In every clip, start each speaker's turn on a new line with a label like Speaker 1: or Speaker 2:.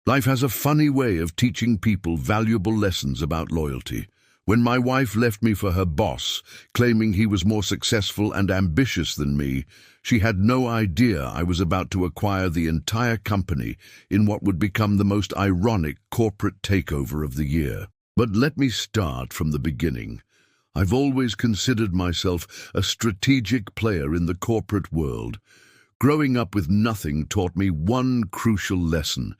Speaker 1: Life has a funny way of teaching people valuable lessons about loyalty. When my wife left me for her boss, claiming he was more successful and ambitious than me, she had no idea I was about to acquire the entire company in what would become the most ironic corporate takeover of the year. But let me start from the beginning. I've always considered myself a strategic player in the corporate world. Growing up with nothing taught me one crucial lesson.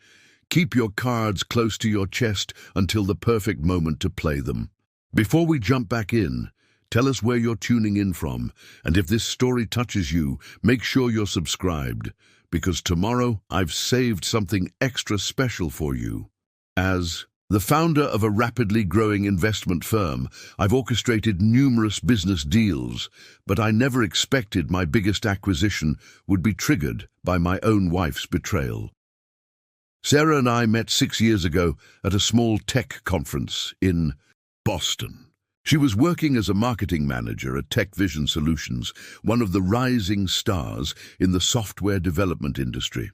Speaker 1: Keep your cards close to your chest until the perfect moment to play them. Before we jump back in, tell us where you're tuning in from, and if this story touches you, make sure you're subscribed, because tomorrow I've saved something extra special for you. As the founder of a rapidly growing investment firm, I've orchestrated numerous business deals, but I never expected my biggest acquisition would be triggered by my own wife's betrayal. Sarah and I met 6 years ago at a small tech conference in Boston. She was working as a marketing manager at Tech Vision Solutions, one of the rising stars in the software development industry.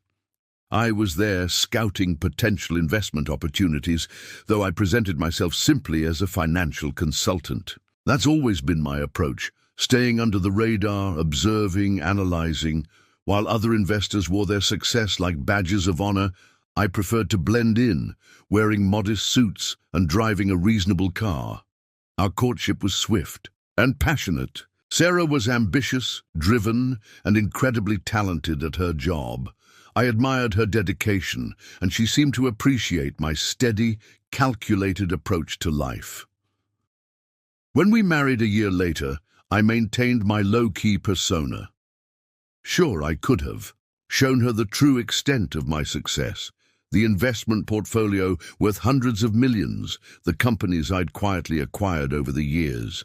Speaker 1: I was there scouting potential investment opportunities, though I presented myself simply as a financial consultant. That's always been my approach, staying under the radar, observing, analyzing. While other investors wore their success like badges of honor, I preferred to blend in, wearing modest suits and driving a reasonable car. Our courtship was swift and passionate. Sarah was ambitious, driven, and incredibly talented at her job. I admired her dedication, and she seemed to appreciate my steady, calculated approach to life. When we married a year later, I maintained my low-key persona. Sure, I could have shown her the true extent of my success. The investment portfolio worth hundreds of millions, the companies I'd quietly acquired over the years.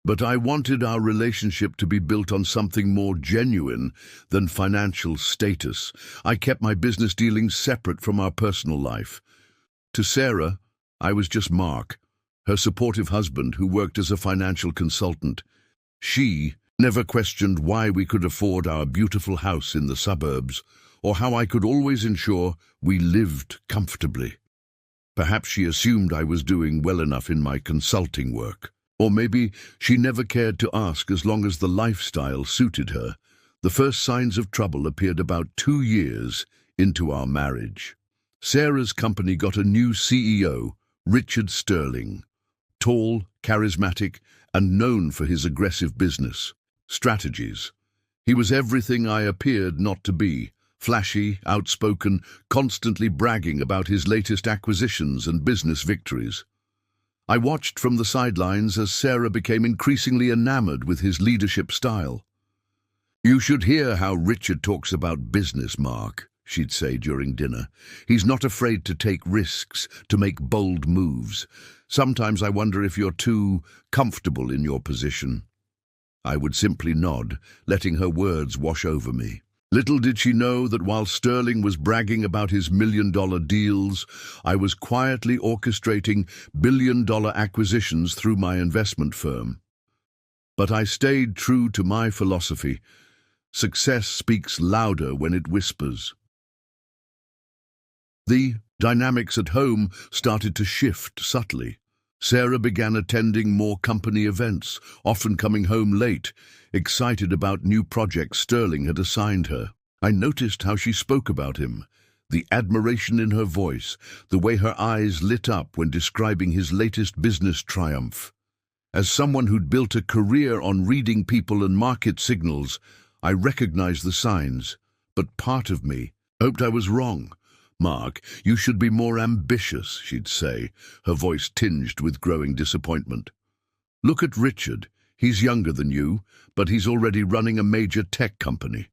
Speaker 1: But I wanted our relationship to be built on something more genuine than financial status. I kept my business dealings separate from our personal life. To Sarah, I was just Mark, her supportive husband who worked as a financial consultant. She never questioned why we could afford our beautiful house in the suburbs, or how I could always ensure we lived comfortably. Perhaps she assumed I was doing well enough in my consulting work. Or maybe she never cared to ask as long as the lifestyle suited her. The first signs of trouble appeared about 2 years into our marriage. Sarah's company got a new CEO, Richard Sterling. Tall, charismatic, and known for his aggressive business strategies. He was everything I appeared not to be. Flashy, outspoken, constantly bragging about his latest acquisitions and business victories. I watched from the sidelines as Sarah became increasingly enamored with his leadership style. "You should hear how Richard talks about business, Mark," she'd say during dinner. "He's not afraid to take risks, to make bold moves. Sometimes I wonder if you're too comfortable in your position." I would simply nod, letting her words wash over me. Little did she know that while Sterling was bragging about his million-dollar deals, I was quietly orchestrating billion-dollar acquisitions through my investment firm. But I stayed true to my philosophy. Success speaks louder when it whispers. The dynamics at home started to shift subtly. Sarah began attending more company events, often coming home late, excited about new projects Sterling had assigned her. I noticed how she spoke about him, the admiration in her voice, the way her eyes lit up when describing his latest business triumph. As someone who'd built a career on reading people and market signals, I recognized the signs, but part of me hoped I was wrong. "Mark, you should be more ambitious," she'd say, her voice tinged with growing disappointment. "Look at Richard. He's younger than you, but he's already running a major tech company.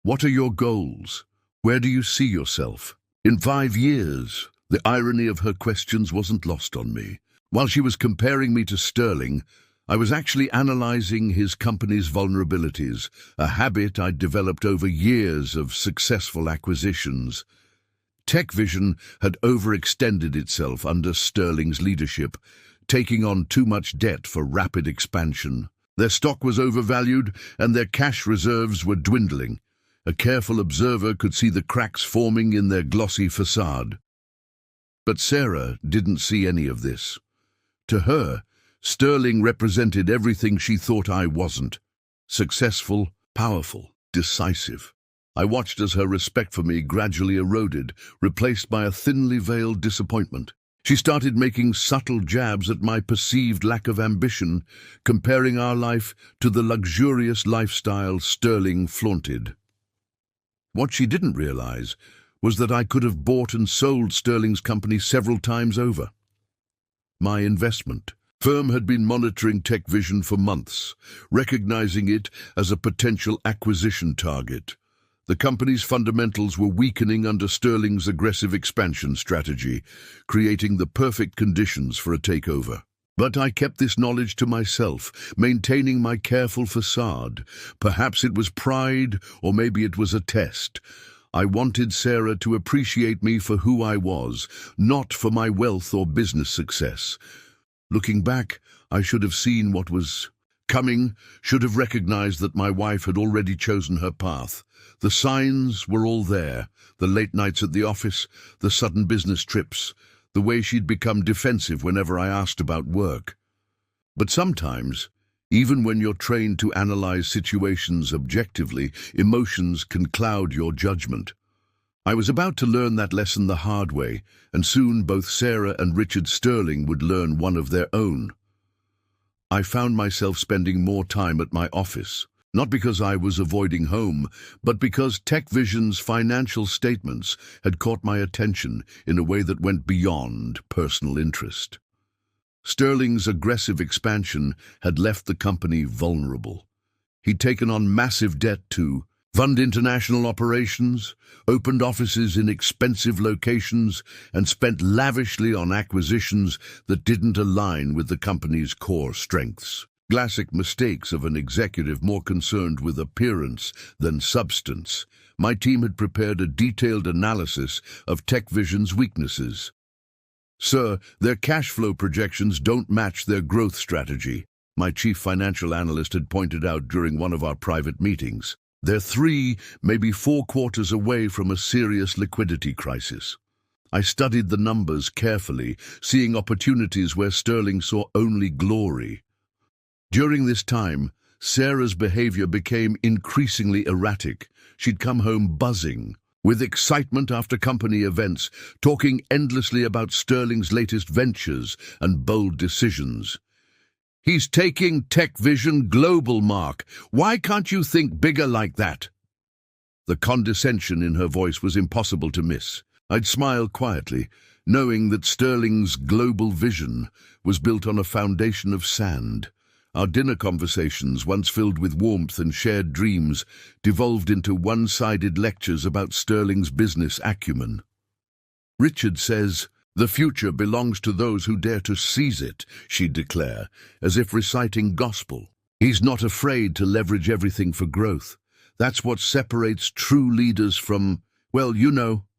Speaker 1: What are your goals? Where do you see yourself in 5 years?" The irony of her questions wasn't lost on me. While she was comparing me to Sterling, I was actually analyzing his company's vulnerabilities, a habit I'd developed over years of successful acquisitions. Tech Vision had overextended itself under Sterling's leadership, taking on too much debt for rapid expansion. Their stock was overvalued and their cash reserves were dwindling. A careful observer could see the cracks forming in their glossy facade. But Sarah didn't see any of this. To her, Sterling represented everything she thought I wasn't: successful, powerful, decisive. I watched as her respect for me gradually eroded, replaced by a thinly veiled disappointment. She started making subtle jabs at my perceived lack of ambition, comparing our life to the luxurious lifestyle Sterling flaunted. What she didn't realize was that I could have bought and sold Sterling's company several times over. My investment firm had been monitoring TechVision for months, recognizing it as a potential acquisition target. The company's fundamentals were weakening under Sterling's aggressive expansion strategy, creating the perfect conditions for a takeover. But I kept this knowledge to myself, maintaining my careful facade. Perhaps it was pride, or maybe it was a test. I wanted Sarah to appreciate me for who I was, not for my wealth or business success. Looking back, I should have seen what was coming, should have recognized that my wife had already chosen her path. The signs were all there: the late nights at the office, the sudden business trips, the way she'd become defensive whenever I asked about work. But sometimes, even when you're trained to analyze situations objectively, emotions can cloud your judgment. I was about to learn that lesson the hard way, and soon both Sarah and Richard Sterling would learn one of their own. I found myself spending more time at my office, not because I was avoiding home, but because TechVision's financial statements had caught my attention in a way that went beyond personal interest. Sterling's aggressive expansion had left the company vulnerable. He'd taken on massive debt to fund international operations, opened offices in expensive locations, and spent lavishly on acquisitions that didn't align with the company's core strengths. Classic mistakes of an executive more concerned with appearance than substance. My team had prepared a detailed analysis of TechVision's weaknesses. "Sir, their cash flow projections don't match their growth strategy," my chief financial analyst had pointed out during one of our private meetings. "They're 3, maybe 4 quarters away from a serious liquidity crisis." I studied the numbers carefully, seeing opportunities where Sterling saw only glory. During this time, Sarah's behavior became increasingly erratic. She'd come home buzzing with excitement after company events, talking endlessly about Sterling's latest ventures and bold decisions. "He's taking TechVision global, Mark. Why can't you think bigger like that?" The condescension in her voice was impossible to miss. I'd smile quietly, knowing that Sterling's global vision was built on a foundation of sand. Our dinner conversations, once filled with warmth and shared dreams, devolved into one-sided lectures about Sterling's business acumen. "Richard says, 'The future belongs to those who dare to seize it,'" she'd declare, as if reciting gospel. "He's not afraid to leverage everything for growth. That's what separates true leaders from, well,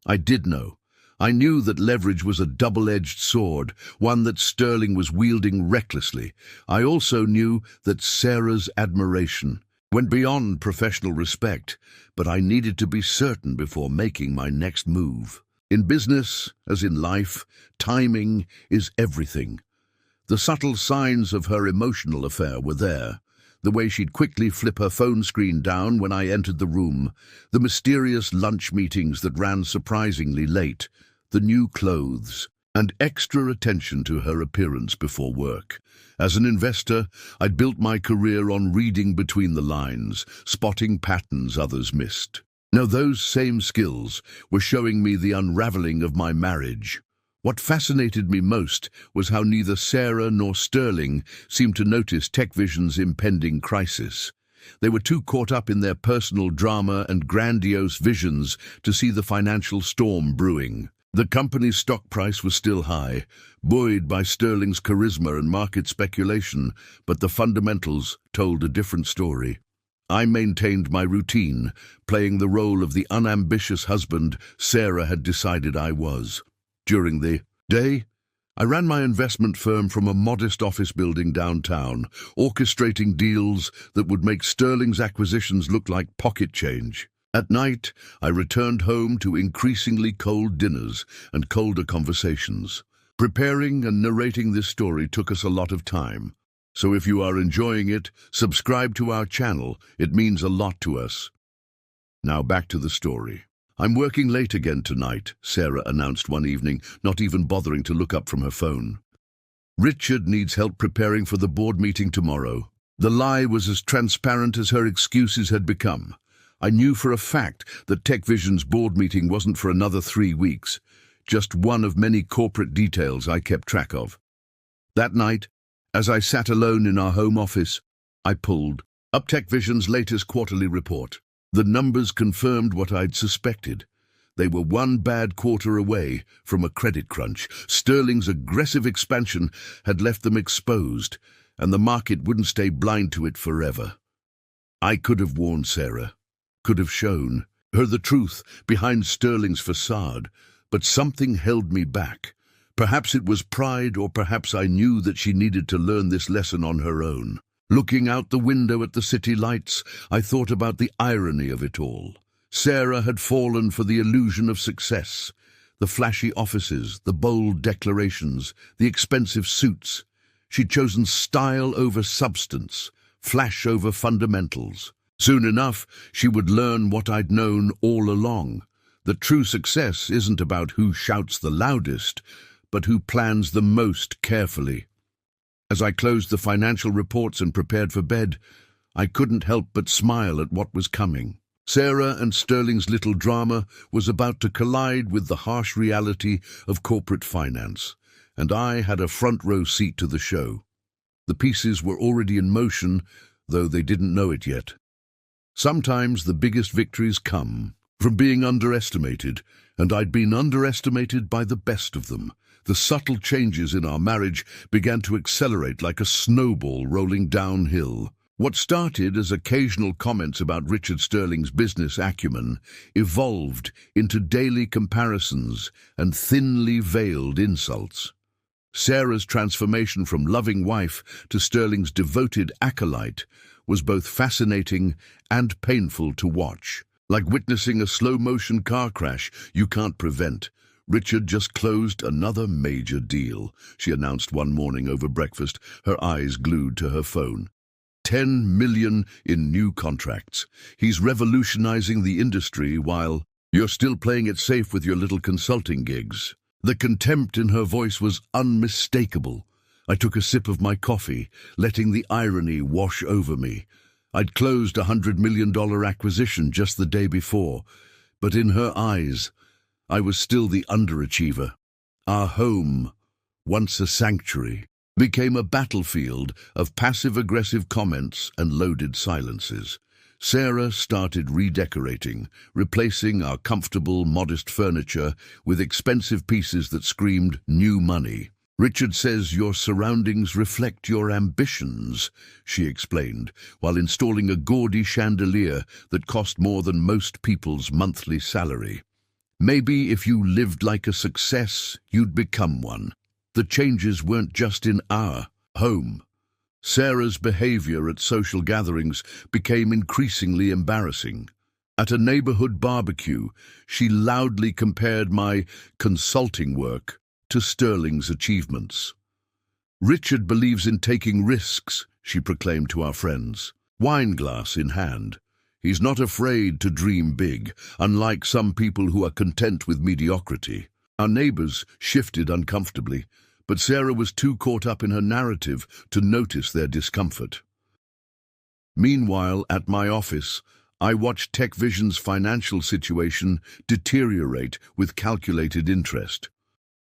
Speaker 1: I did know. I knew that leverage was a double-edged sword, one that Sterling was wielding recklessly. I also knew that Sarah's admiration went beyond professional respect, but I needed to be certain before making my next move. In business, as in life, timing is everything. The subtle signs of her emotional affair were there. The way she'd quickly flip her phone screen down when I entered the room, the mysterious lunch meetings that ran surprisingly late, the new clothes, and extra attention to her appearance before work. As an investor, I'd built my career on reading between the lines, spotting patterns others missed. Now those same skills were showing me the unraveling of my marriage. What fascinated me most was how neither Sarah nor Sterling seemed to notice TechVision's impending crisis. They were too caught up in their personal drama and grandiose visions to see the financial storm brewing. The company's stock price was still high, buoyed by Sterling's charisma and market speculation, but the fundamentals told a different story. I maintained my routine, playing the role of the unambitious husband Sarah had decided I was. During the day, I ran my investment firm from a modest office building downtown, orchestrating deals that would make Sterling's acquisitions look like pocket change. At night, I returned home to increasingly cold dinners and colder conversations. Preparing and narrating this story took us a lot of time. So if you are enjoying it, subscribe to our channel. It means a lot to us. Now back to the story. "I'm working late again tonight," Sarah announced one evening, not even bothering to look up from her phone. "Richard needs help preparing for the board meeting tomorrow." The lie was as transparent as her excuses had become. I knew for a fact that TechVision's board meeting wasn't for another 3 weeks, just one of many corporate details I kept track of. That night, as I sat alone in our home office, I pulled up TechVision's latest quarterly report. The numbers confirmed what I'd suspected. They were one bad quarter away from a credit crunch. Sterling's aggressive expansion had left them exposed, and the market wouldn't stay blind to it forever. I could have warned Sarah, could have shown her the truth behind Sterling's facade, but something held me back. Perhaps it was pride, or perhaps I knew that she needed to learn this lesson on her own. Looking out the window at the city lights, I thought about the irony of it all. Sarah had fallen for the illusion of success. The flashy offices, the bold declarations, the expensive suits. She'd chosen style over substance, flash over fundamentals. Soon enough, she would learn what I'd known all along. That true success isn't about who shouts the loudest, but who plans the most carefully. As I closed the financial reports and prepared for bed, I couldn't help but smile at what was coming. Sarah and Sterling's little drama was about to collide with the harsh reality of corporate finance, and I had a front-row seat to the show. The pieces were already in motion, though they didn't know it yet. Sometimes the biggest victories come from being underestimated, and I'd been underestimated by the best of them. The subtle changes in our marriage began to accelerate like a snowball rolling downhill. What started as occasional comments about Richard Sterling's business acumen evolved into daily comparisons and thinly veiled insults. Sarah's transformation from loving wife to Sterling's devoted acolyte was both fascinating and painful to watch. Like witnessing a slow-motion car crash you can't prevent. "Richard just closed another major deal," she announced one morning over breakfast, her eyes glued to her phone. $10 million in new contracts. He's revolutionizing the industry while you're still playing it safe with your little consulting gigs." The contempt in her voice was unmistakable. I took a sip of my coffee, letting the irony wash over me. I'd closed a $100 million acquisition just the day before, but in her eyes, I was still the underachiever. Our home, once a sanctuary, became a battlefield of passive-aggressive comments and loaded silences. Sarah started redecorating, replacing our comfortable, modest furniture with expensive pieces that screamed new money. "Richard says your surroundings reflect your ambitions," she explained, while installing a gaudy chandelier that cost more than most people's monthly salary. "Maybe if you lived like a success, you'd become one." The changes weren't just in our home. Sarah's behavior at social gatherings became increasingly embarrassing. At a neighborhood barbecue, she loudly compared my consulting work to Sterling's achievements. "Richard believes in taking risks," she proclaimed to our friends, wineglass in hand. "He's not afraid to dream big, unlike some people who are content with mediocrity." Our neighbors shifted uncomfortably, but Sarah was too caught up in her narrative to notice their discomfort. Meanwhile, at my office, I watched TechVision's financial situation deteriorate with calculated interest.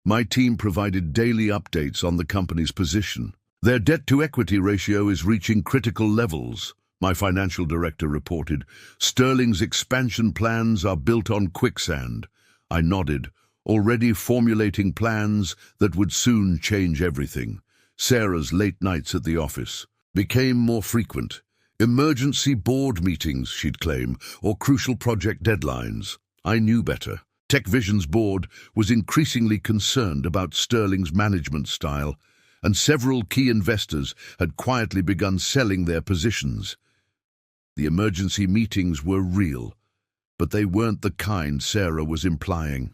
Speaker 1: My team provided daily updates on the company's position. "Their debt-to-equity ratio is reaching critical levels," my financial director reported. "Sterling's expansion plans are built on quicksand." I nodded, already formulating plans that would soon change everything. Sarah's late nights at the office became more frequent. Emergency board meetings, she'd claim, or crucial project deadlines. I knew better. TechVision's board was increasingly concerned about Sterling's management style, and several key investors had quietly begun selling their positions. The emergency meetings were real. but they weren't the kind Sarah was implying.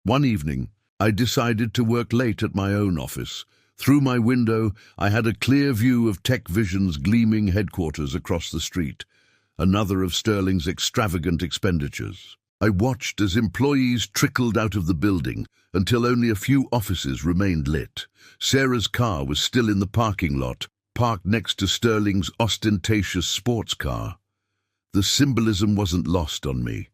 Speaker 1: One evening, I decided to work late at my own office. Through my window, I had a clear view of TechVision's gleaming headquarters across the street, another of Sterling's extravagant expenditures. I watched as employees trickled out of the building until only a few offices remained lit. Sarah's car was still in the parking lot, parked next to Sterling's ostentatious sports car. The symbolism wasn't lost on me.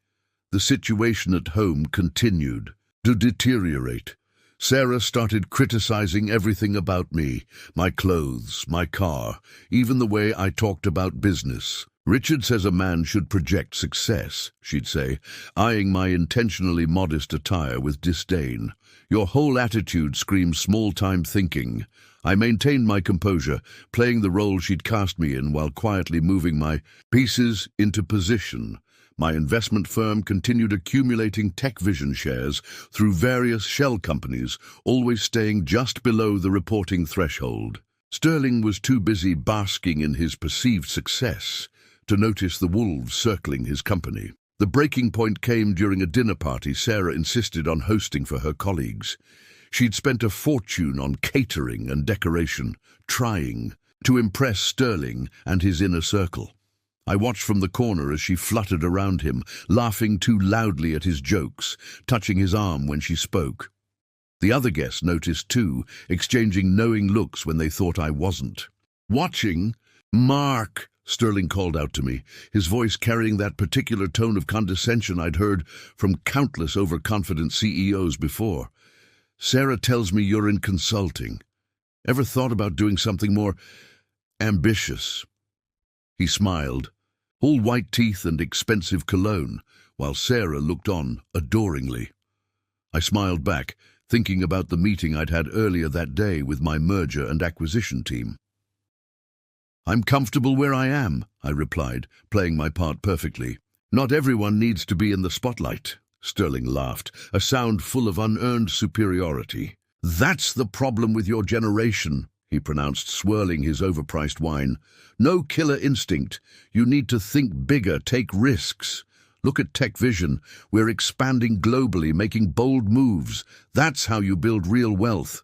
Speaker 1: The situation at home continued to deteriorate. Sarah started criticizing everything about me, my clothes, my car, even the way I talked about business. "Richard says a man should project success," she'd say, eyeing my intentionally modest attire with disdain. "Your whole attitude screams small-time thinking." I maintained my composure, playing the role she'd cast me in while quietly moving my pieces into position. My investment firm continued accumulating TechVision shares through various shell companies, always staying just below the reporting threshold. Sterling was too busy basking in his perceived success to notice the wolves circling his company. The breaking point came during a dinner party Sarah insisted on hosting for her colleagues. She'd spent a fortune on catering and decoration, trying to impress Sterling and his inner circle. I watched from the corner as she fluttered around him, laughing too loudly at his jokes, touching his arm when she spoke. The other guests noticed too, exchanging knowing looks when they thought I wasn't. "Watching? Mark!" Sterling called out to me, his voice carrying that particular tone of condescension I'd heard from countless overconfident CEOs before. "Sarah tells me you're in consulting. Ever thought about doing something more ambitious?" He smiled, all white teeth and expensive cologne, while Sarah looked on adoringly. I smiled back, thinking about the meeting I'd had earlier that day with my merger and acquisition team. "I'm comfortable where I am," I replied, playing my part perfectly. "Not everyone needs to be in the spotlight." Sterling laughed, a sound full of unearned superiority. "That's the problem with your generation," he pronounced, swirling his overpriced wine. "No killer instinct. You need to think bigger, take risks. Look at TechVision. We're expanding globally, making bold moves. That's how you build real wealth."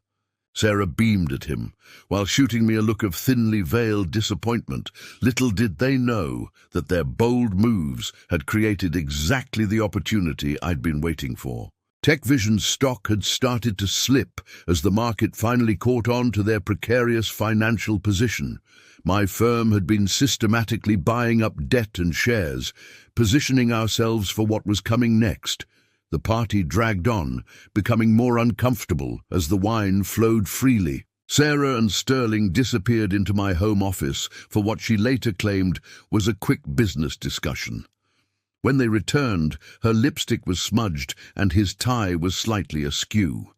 Speaker 1: Sarah beamed at him, while shooting me a look of thinly veiled disappointment. Little did they know that their bold moves had created exactly the opportunity I'd been waiting for. TechVision's stock had started to slip as the market finally caught on to their precarious financial position. My firm had been systematically buying up debt and shares, positioning ourselves for what was coming next. The party dragged on, becoming more uncomfortable as the wine flowed freely. Sarah and Sterling disappeared into my home office for what she later claimed was a quick business discussion. When they returned, her lipstick was smudged and his tie was slightly askew.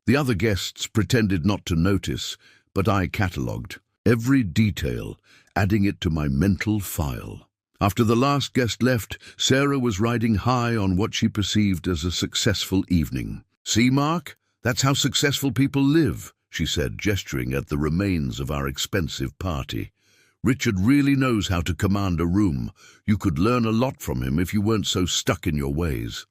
Speaker 1: The other guests pretended not to notice, but I catalogued every detail, adding it to my mental file. After the last guest left, Sarah was riding high on what she perceived as a successful evening. "See, Mark? That's how successful people live," she said, gesturing at the remains of our expensive party. "Richard really knows how to command a room. You could learn a lot from him if you weren't so stuck in your ways."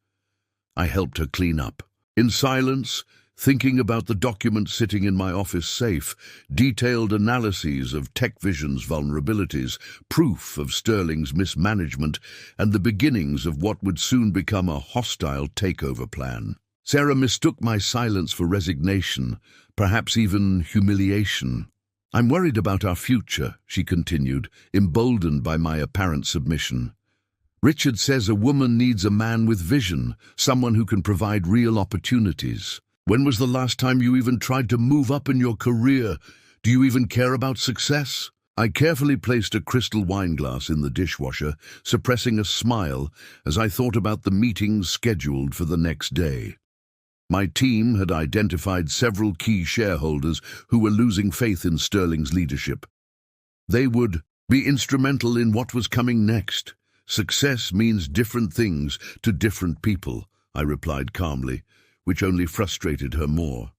Speaker 1: I helped her clean up. In silence, thinking about the document sitting in my office safe, detailed analyses of TechVision's vulnerabilities, proof of Sterling's mismanagement, and the beginnings of what would soon become a hostile takeover plan. Sarah mistook my silence for resignation, perhaps even humiliation. "I'm worried about our future," she continued, emboldened by my apparent submission. "Richard says a woman needs a man with vision, someone who can provide real opportunities. When was the last time you even tried to move up in your career? Do you even care about success?" I carefully placed a crystal wine glass in the dishwasher, suppressing a smile as I thought about the meetings scheduled for the next day. My team had identified several key shareholders who were losing faith in Sterling's leadership. They would be instrumental in what was coming next. "Success means different things to different people," I replied calmly, which only frustrated her more.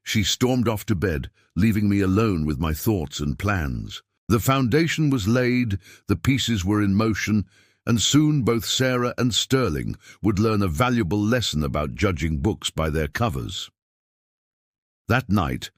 Speaker 1: She stormed off to bed, leaving me alone with my thoughts and plans. The foundation was laid, the pieces were in motion, And soon both Sarah and Sterling would learn a valuable lesson about judging books by their covers. That night,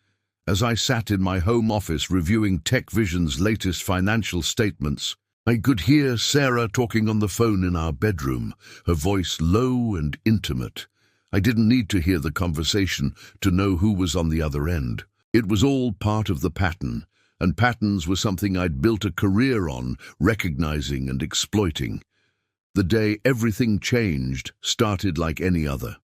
Speaker 1: as I sat in my home office reviewing TechVision's latest financial statements, I could hear Sarah talking on the phone in our bedroom, her voice low and intimate. I didn't need to hear the conversation to know who was on the other end. It was all part of the pattern, and patterns were something I'd built a career on, recognizing and exploiting. The day everything changed started like any other.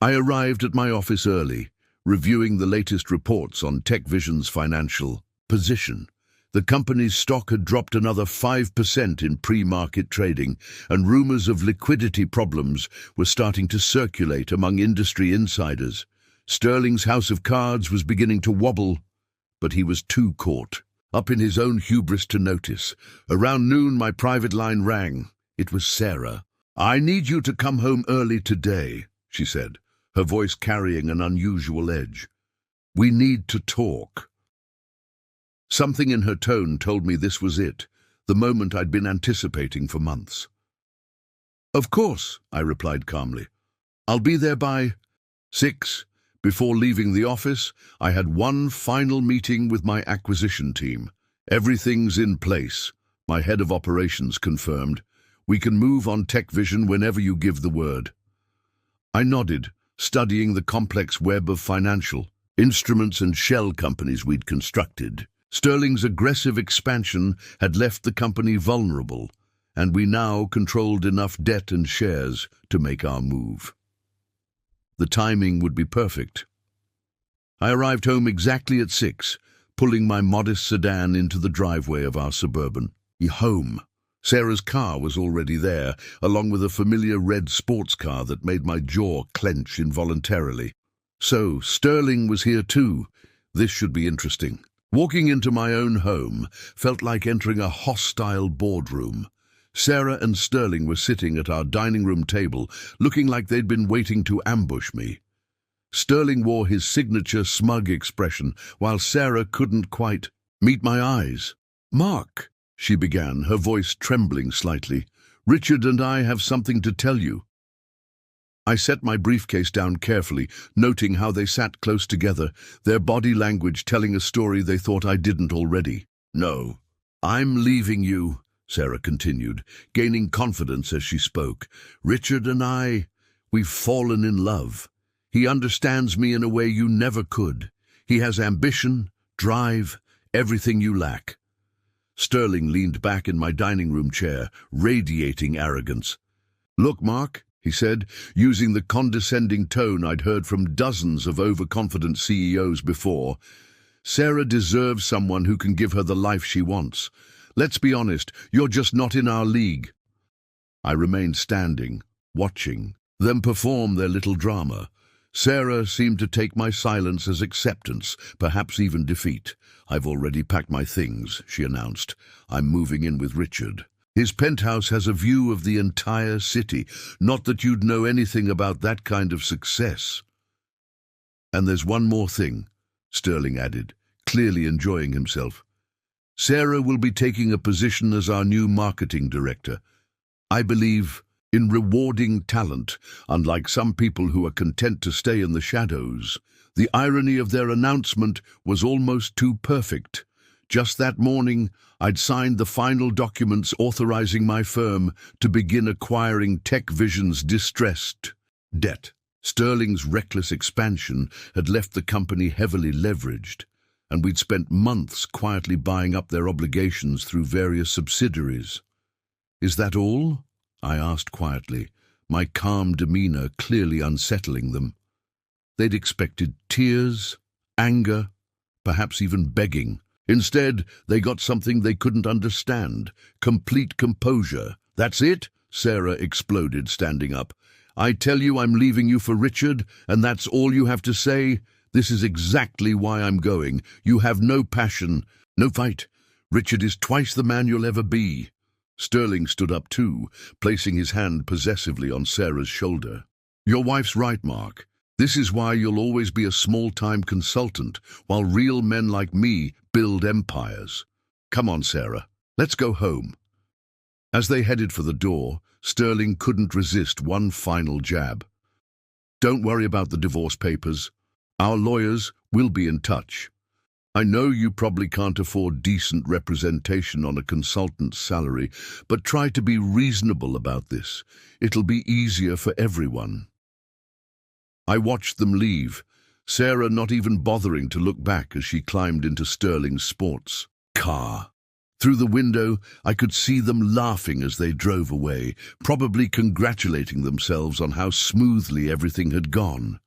Speaker 1: I arrived at my office early, reviewing the latest reports on TechVision's financial position. The company's stock had dropped another 5% in pre-market trading, and rumors of liquidity problems were starting to circulate among industry insiders. Sterling's house of cards was beginning to wobble, but he was too caught up in his own hubris to notice. Around noon, my private line rang. It was Sarah. "I need you to come home early today," she said, her voice carrying an unusual edge. "We need to talk." Something in her tone told me this was it, the moment I'd been anticipating for months. "Of course," I replied calmly. "I'll be there by 6. Before leaving the office, I had one final meeting with my acquisition team. "Everything's in place," my head of operations confirmed. "We can move on TechVision whenever you give the word." I nodded, studying the complex web of financial instruments and shell companies we'd constructed. Sterling's aggressive expansion had left the company vulnerable, and we now controlled enough debt and shares to make our move. The timing would be perfect. I arrived home exactly at 6, pulling my modest sedan into the driveway of our suburban home. Sarah's car was already there, along with a familiar red sports car that made my jaw clench involuntarily. So, Sterling was here too. This should be interesting. Walking into my own home felt like entering a hostile boardroom. Sarah and Sterling were sitting at our dining room table, looking like they'd been waiting to ambush me. Sterling wore his signature smug expression, while Sarah couldn't quite meet my eyes. "Mark," she began, her voice trembling slightly, "Richard and I have something to tell you." I set my briefcase down carefully, noting how they sat close together, their body language telling a story they thought I didn't already. "No, I'm leaving you," Sarah continued, gaining confidence as she spoke. "Richard and we've fallen in love. He understands me in a way you never could. He has ambition, drive, everything you lack." Sterling leaned back in my dining room chair, radiating arrogance. "Look, Mark," he said, using the condescending tone I'd heard from dozens of overconfident CEOs before, "Sarah deserves someone who can give her the life she wants. Let's be honest, you're just not in our league." I remained standing, watching them perform their little drama. Sarah seemed to take my silence as acceptance, perhaps even defeat. "I've already packed my things," she announced. "I'm moving in with Richard. His penthouse has a view of the entire city. Not that you'd know anything about that kind of success." "And there's one more thing," Sterling added, clearly enjoying himself. "Sarah will be taking a position as our new marketing director. I believe in rewarding talent, unlike some people who are content to stay in the shadows." The irony of their announcement was almost too perfect. Just that morning, I'd signed the final documents authorizing my firm to begin acquiring TechVision's distressed debt. Sterling's reckless expansion had left the company heavily leveraged, and we'd spent months quietly buying up their obligations through various subsidiaries. "Is that all?" I asked quietly, my calm demeanor clearly unsettling them. They'd expected tears, anger, perhaps even begging. Instead, they got something they couldn't understand: complete composure. "That's it?" Sarah exploded, standing up. "I tell you I'm leaving you for Richard, and that's all you have to say? This is exactly why I'm going. You have no passion, no fight. Richard is twice the man you'll ever be." Sterling stood up too, placing his hand possessively on Sarah's shoulder. "Your wife's right, Mark. This is why you'll always be a small-time consultant, while real men like me build empires. Come on, Sarah, let's go home." As they headed for the door, Sterling couldn't resist one final jab. "Don't worry about the divorce papers. Our lawyers will be in touch. I know you probably can't afford decent representation on a consultant's salary, but try to be reasonable about this. It'll be easier for everyone." I watched them leave, Sarah not even bothering to look back as she climbed into Sterling's sports car. Through the window, I could see them laughing as they drove away, probably congratulating themselves on how smoothly everything had gone.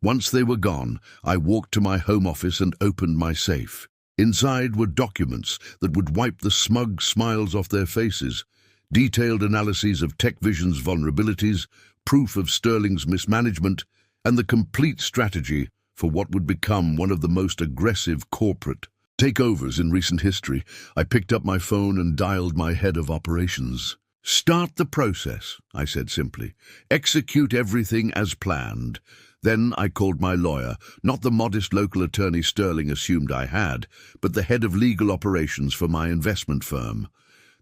Speaker 1: Once they were gone, I walked to my home office and opened my safe. Inside were documents that would wipe the smug smiles off their faces, detailed analyses of TechVision's vulnerabilities, proof of Sterling's mismanagement, and the complete strategy for what would become one of the most aggressive corporate takeovers in recent history. I picked up my phone and dialed my head of operations. "Start the process," I said simply. "Execute everything as planned." Then I called my lawyer, not the modest local attorney Sterling assumed I had, but the head of legal operations for my investment firm.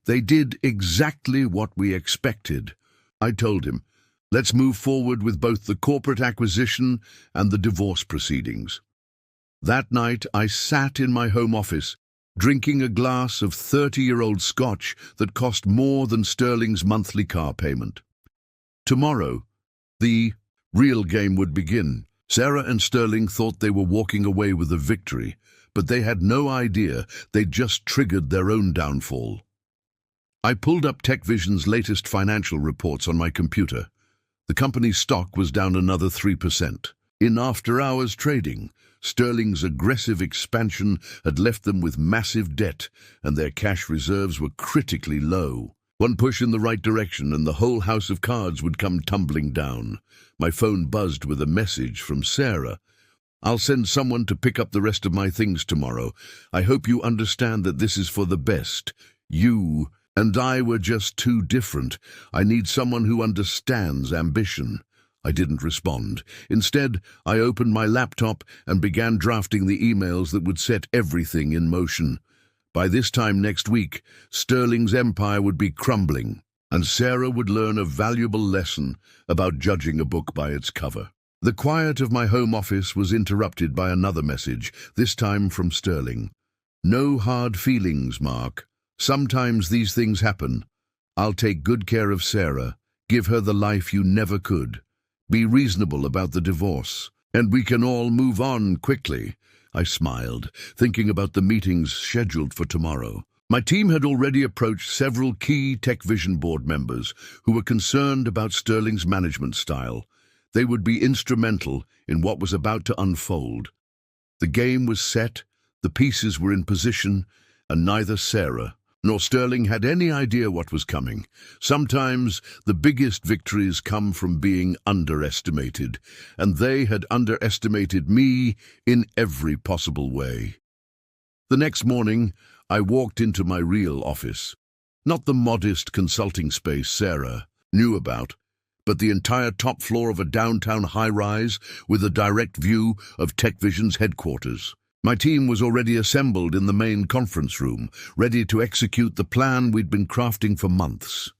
Speaker 1: They did exactly what we expected. I told him, "Let's move forward with both the corporate acquisition and the divorce proceedings." That night I sat in my home office, drinking a glass of 30-year-old scotch that cost more than Sterling's monthly car payment. Tomorrow, the real game would begin. Sarah and Sterling thought they were walking away with a victory, but they had no idea they'd just triggered their own downfall. I pulled up TechVision's latest financial reports on my computer. The company's stock was down another 3%. In after-hours trading, Sterling's aggressive expansion had left them with massive debt, and their cash reserves were critically low. One push in the right direction and the whole house of cards would come tumbling down. My phone buzzed with a message from Sarah. "I'll send someone to pick up the rest of my things tomorrow. I hope you understand that this is for the best. You and I were just too different. I need someone who understands ambition." I didn't respond. Instead, I opened my laptop and began drafting the emails that would set everything in motion. By this time next week, Sterling's empire would be crumbling, and Sarah would learn a valuable lesson about judging a book by its cover. The quiet of my home office was interrupted by another message, this time from Sterling. "No hard feelings, Mark. Sometimes these things happen. I'll take good care of Sarah. Give her the life you never could. Be reasonable about the divorce, and we can all move on quickly." I smiled, thinking about the meetings scheduled for tomorrow. My team had already approached several key TechVision board members who were concerned about Sterling's management style. They would be instrumental in what was about to unfold. The game was set, the pieces were in position, and neither Sarah nor Sterling had any idea what was coming. Sometimes the biggest victories come from being underestimated, and they had underestimated me in every possible way. The next morning, I walked into my real office. Not the modest consulting space Sarah knew about, but the entire top floor of a downtown high-rise with a direct view of TechVision's headquarters. My team was already assembled in the main conference room, ready to execute the plan we'd been crafting for months.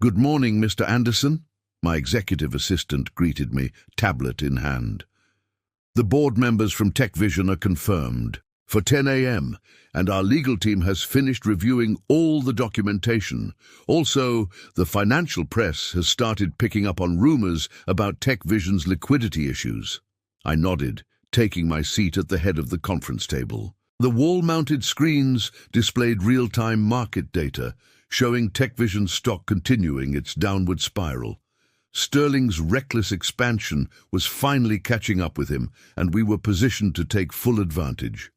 Speaker 1: "Good morning, Mr. Anderson," my executive assistant greeted me, tablet in hand. "The board members from TechVision are confirmed for 10 a.m., and our legal team has finished reviewing all the documentation. Also, the financial press has started picking up on rumors about TechVision's liquidity issues." I nodded, taking my seat at the head of the conference table. The wall-mounted screens displayed real-time market data, showing TechVision's stock continuing its downward spiral. Sterling's reckless expansion was finally catching up with him, and we were positioned to take full advantage.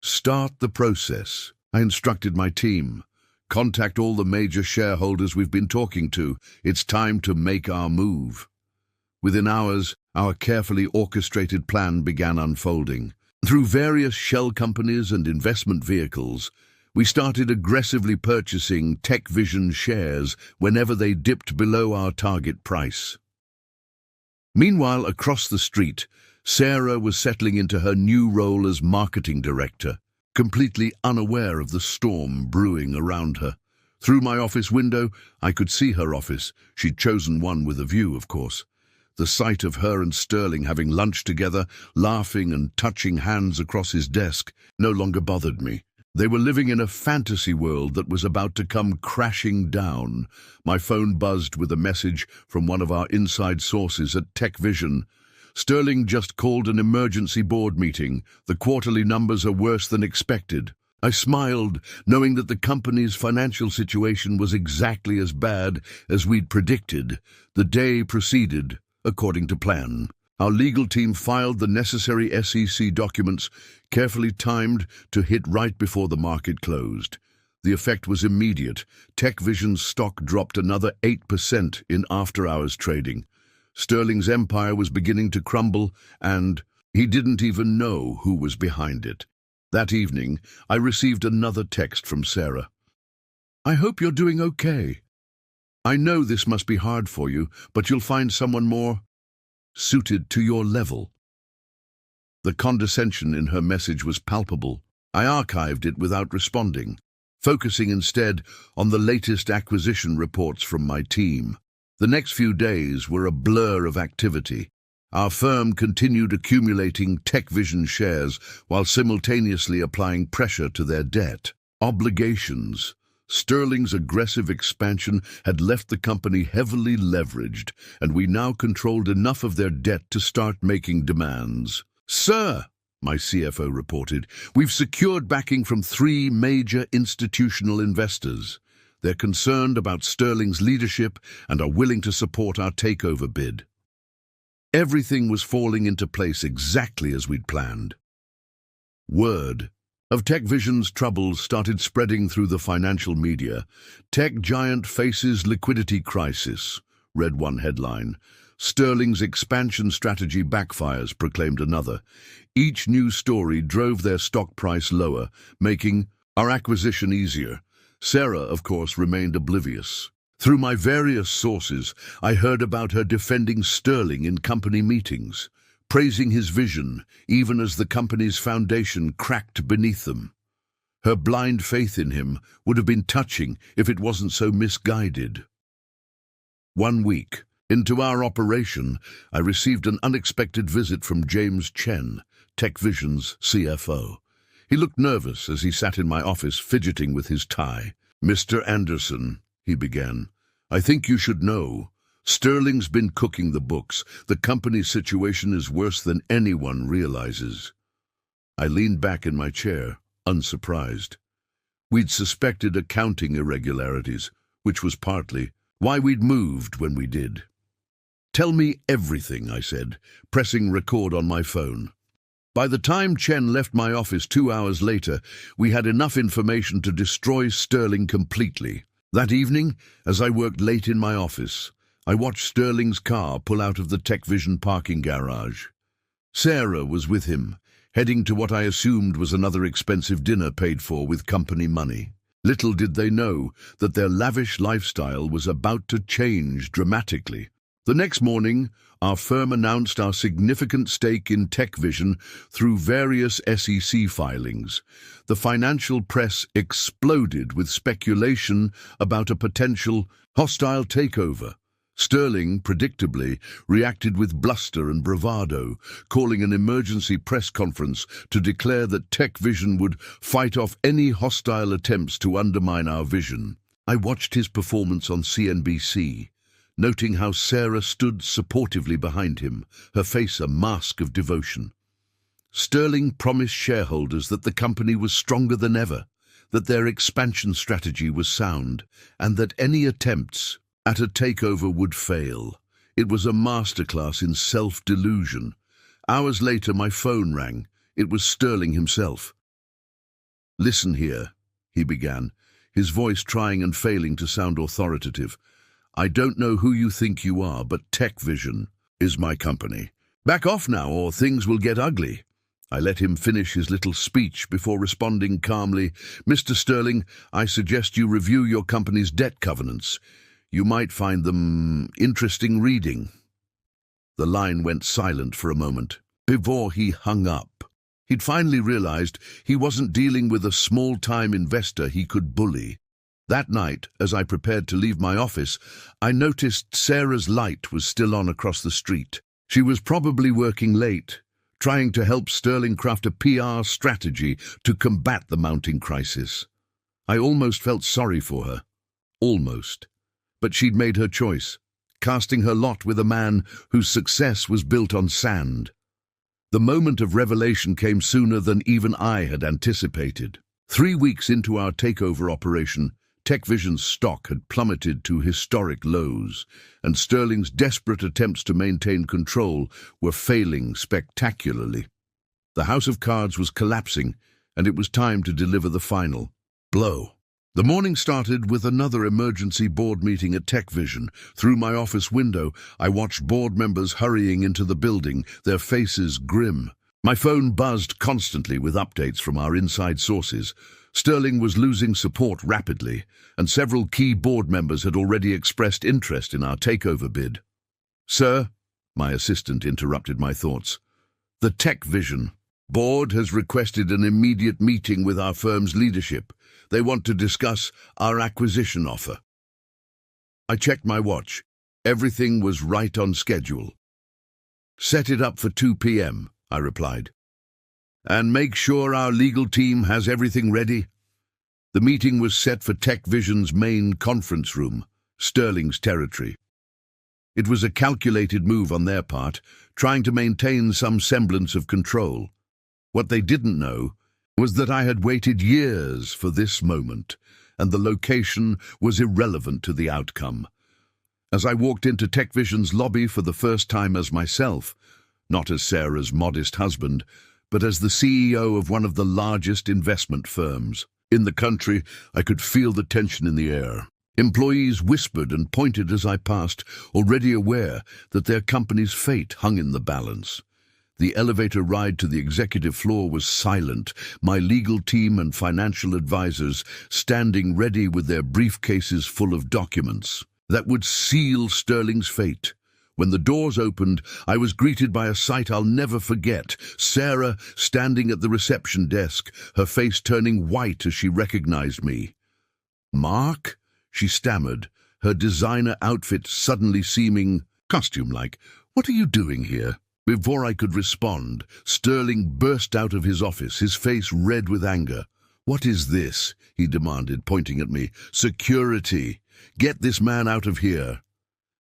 Speaker 1: "Start the process," I instructed my team. "Contact all the major shareholders we've been talking to. It's time to make our move." Within hours, our carefully orchestrated plan began unfolding. Through various shell companies and investment vehicles, we started aggressively purchasing TechVision shares whenever they dipped below our target price. Meanwhile, across the street, Sarah was settling into her new role as marketing director, completely unaware of the storm brewing around her. Through my office window, I could see her office. She'd chosen one with a view, of course. The sight of her and Sterling having lunch together, laughing and touching hands across his desk, no longer bothered me. They were living in a fantasy world that was about to come crashing down. My phone buzzed with a message from one of our inside sources at TechVision. Sterling just called an emergency board meeting. The quarterly numbers are worse than expected. I smiled, knowing that the company's financial situation was exactly as bad as we'd predicted. The day proceeded according to plan. Our legal team filed the necessary SEC documents, carefully timed to hit right before the market closed. The effect was immediate. TechVision's stock dropped another 8% in after-hours trading. Sterling's empire was beginning to crumble, and he didn't even know who was behind it. That evening, I received another text from Sarah. "I hope you're doing okay. I know this must be hard for you, but you'll find someone more suited to your level." The condescension in her message was palpable. I archived it without responding, focusing instead on the latest acquisition reports from my team. The next few days were a blur of activity. Our firm continued accumulating TechVision shares while simultaneously applying pressure to their debt obligations. Sterling's aggressive expansion had left the company heavily leveraged, and we now controlled enough of their debt to start making demands. "Sir," my CFO reported, "we've secured backing from 3 major institutional investors. They're concerned about Sterling's leadership and are willing to support our takeover bid." Everything was falling into place exactly as we'd planned. Word of TechVision's troubles started spreading through the financial media. "Tech giant faces liquidity crisis," read one headline. "Sterling's expansion strategy backfires," proclaimed another. Each news story drove their stock price lower, making our acquisition easier. Sarah, of course, remained oblivious. Through my various sources, I heard about her defending Sterling in company meetings, praising his vision even as the company's foundation cracked beneath them. Her blind faith in him would have been touching if it wasn't so misguided. 1 week into our operation, I received an unexpected visit from James Chen, TechVision's CFO. He looked nervous as he sat in my office fidgeting with his tie. "Mr. Anderson," he began, "I think you should know. Sterling's been cooking the books. The company's situation is worse than anyone realizes." I leaned back in my chair, unsurprised. We'd suspected accounting irregularities, which was partly why we'd moved when we did. "Tell me everything," I said, pressing record on my phone. By the time Chen left my office 2 hours later, we had enough information to destroy Sterling completely. That evening, as I worked late in my office, I watched Sterling's car pull out of the TechVision parking garage. Sarah was with him, heading to what I assumed was another expensive dinner paid for with company money. Little did they know that their lavish lifestyle was about to change dramatically. The next morning, our firm announced our significant stake in TechVision through various SEC filings. The financial press exploded with speculation about a potential hostile takeover. Sterling, predictably, reacted with bluster and bravado, calling an emergency press conference to declare that TechVision would fight off any hostile attempts to undermine our vision. I watched his performance on CNBC, noting how Sarah stood supportively behind him, her face a mask of devotion. Sterling promised shareholders that the company was stronger than ever, that their expansion strategy was sound, and that any attempts at a takeover would fail. It was a masterclass in self-delusion. Hours later, my phone rang. It was Sterling himself. "Listen here," he began, his voice trying and failing to sound authoritative. "I don't know who you think you are, but TechVision is my company. Back off now, or things will get ugly." I let him finish his little speech before responding calmly. "Mr. Sterling, I suggest you review your company's debt covenants. You might find them interesting reading." The line went silent for a moment before he hung up. He'd finally realized he wasn't dealing with a small-time investor he could bully. That night, as I prepared to leave my office, I noticed Sarah's light was still on across the street. She was probably working late, trying to help Sterling craft a PR strategy to combat the mounting crisis. I almost felt sorry for her. Almost. But she'd made her choice, casting her lot with a man whose success was built on sand. The moment of revelation came sooner than even I had anticipated. 3 weeks into our takeover operation, TechVision's stock had plummeted to historic lows, and Sterling's desperate attempts to maintain control were failing spectacularly. The house of cards was collapsing, and it was time to deliver the final blow. The morning started with another emergency board meeting at TechVision. Through my office window, I watched board members hurrying into the building, their faces grim. My phone buzzed constantly with updates from our inside sources. Sterling was losing support rapidly, and several key board members had already expressed interest in our takeover bid. "Sir," my assistant interrupted my thoughts, "the TechVision board has requested an immediate meeting with our firm's leadership. They want to discuss our acquisition offer." I checked my watch. Everything was right on schedule. "Set it up for 2 p.m., I replied. "And make sure our legal team has everything ready." The meeting was set for TechVision's main conference room, Sterling's territory. It was a calculated move on their part, trying to maintain some semblance of control. What they didn't know was that I had waited years for this moment, and the location was irrelevant to the outcome. As I walked into TechVision's lobby for the first time as myself, not as Sarah's modest husband, but as the CEO of one of the largest investment firms in the country, I could feel the tension in the air. Employees whispered and pointed as I passed, already aware that their company's fate hung in the balance. The elevator ride to the executive floor was silent, my legal team and financial advisors standing ready with their briefcases full of documents that would seal Sterling's fate. When the doors opened, I was greeted by a sight I'll never forget. Sarah standing at the reception desk, her face turning white as she recognized me. "Mark?" she stammered, her designer outfit suddenly seeming costume-like. "What are you doing here?" Before I could respond, Sterling burst out of his office, his face red with anger. "What is this?" he demanded, pointing at me. "Security! Get this man out of here!"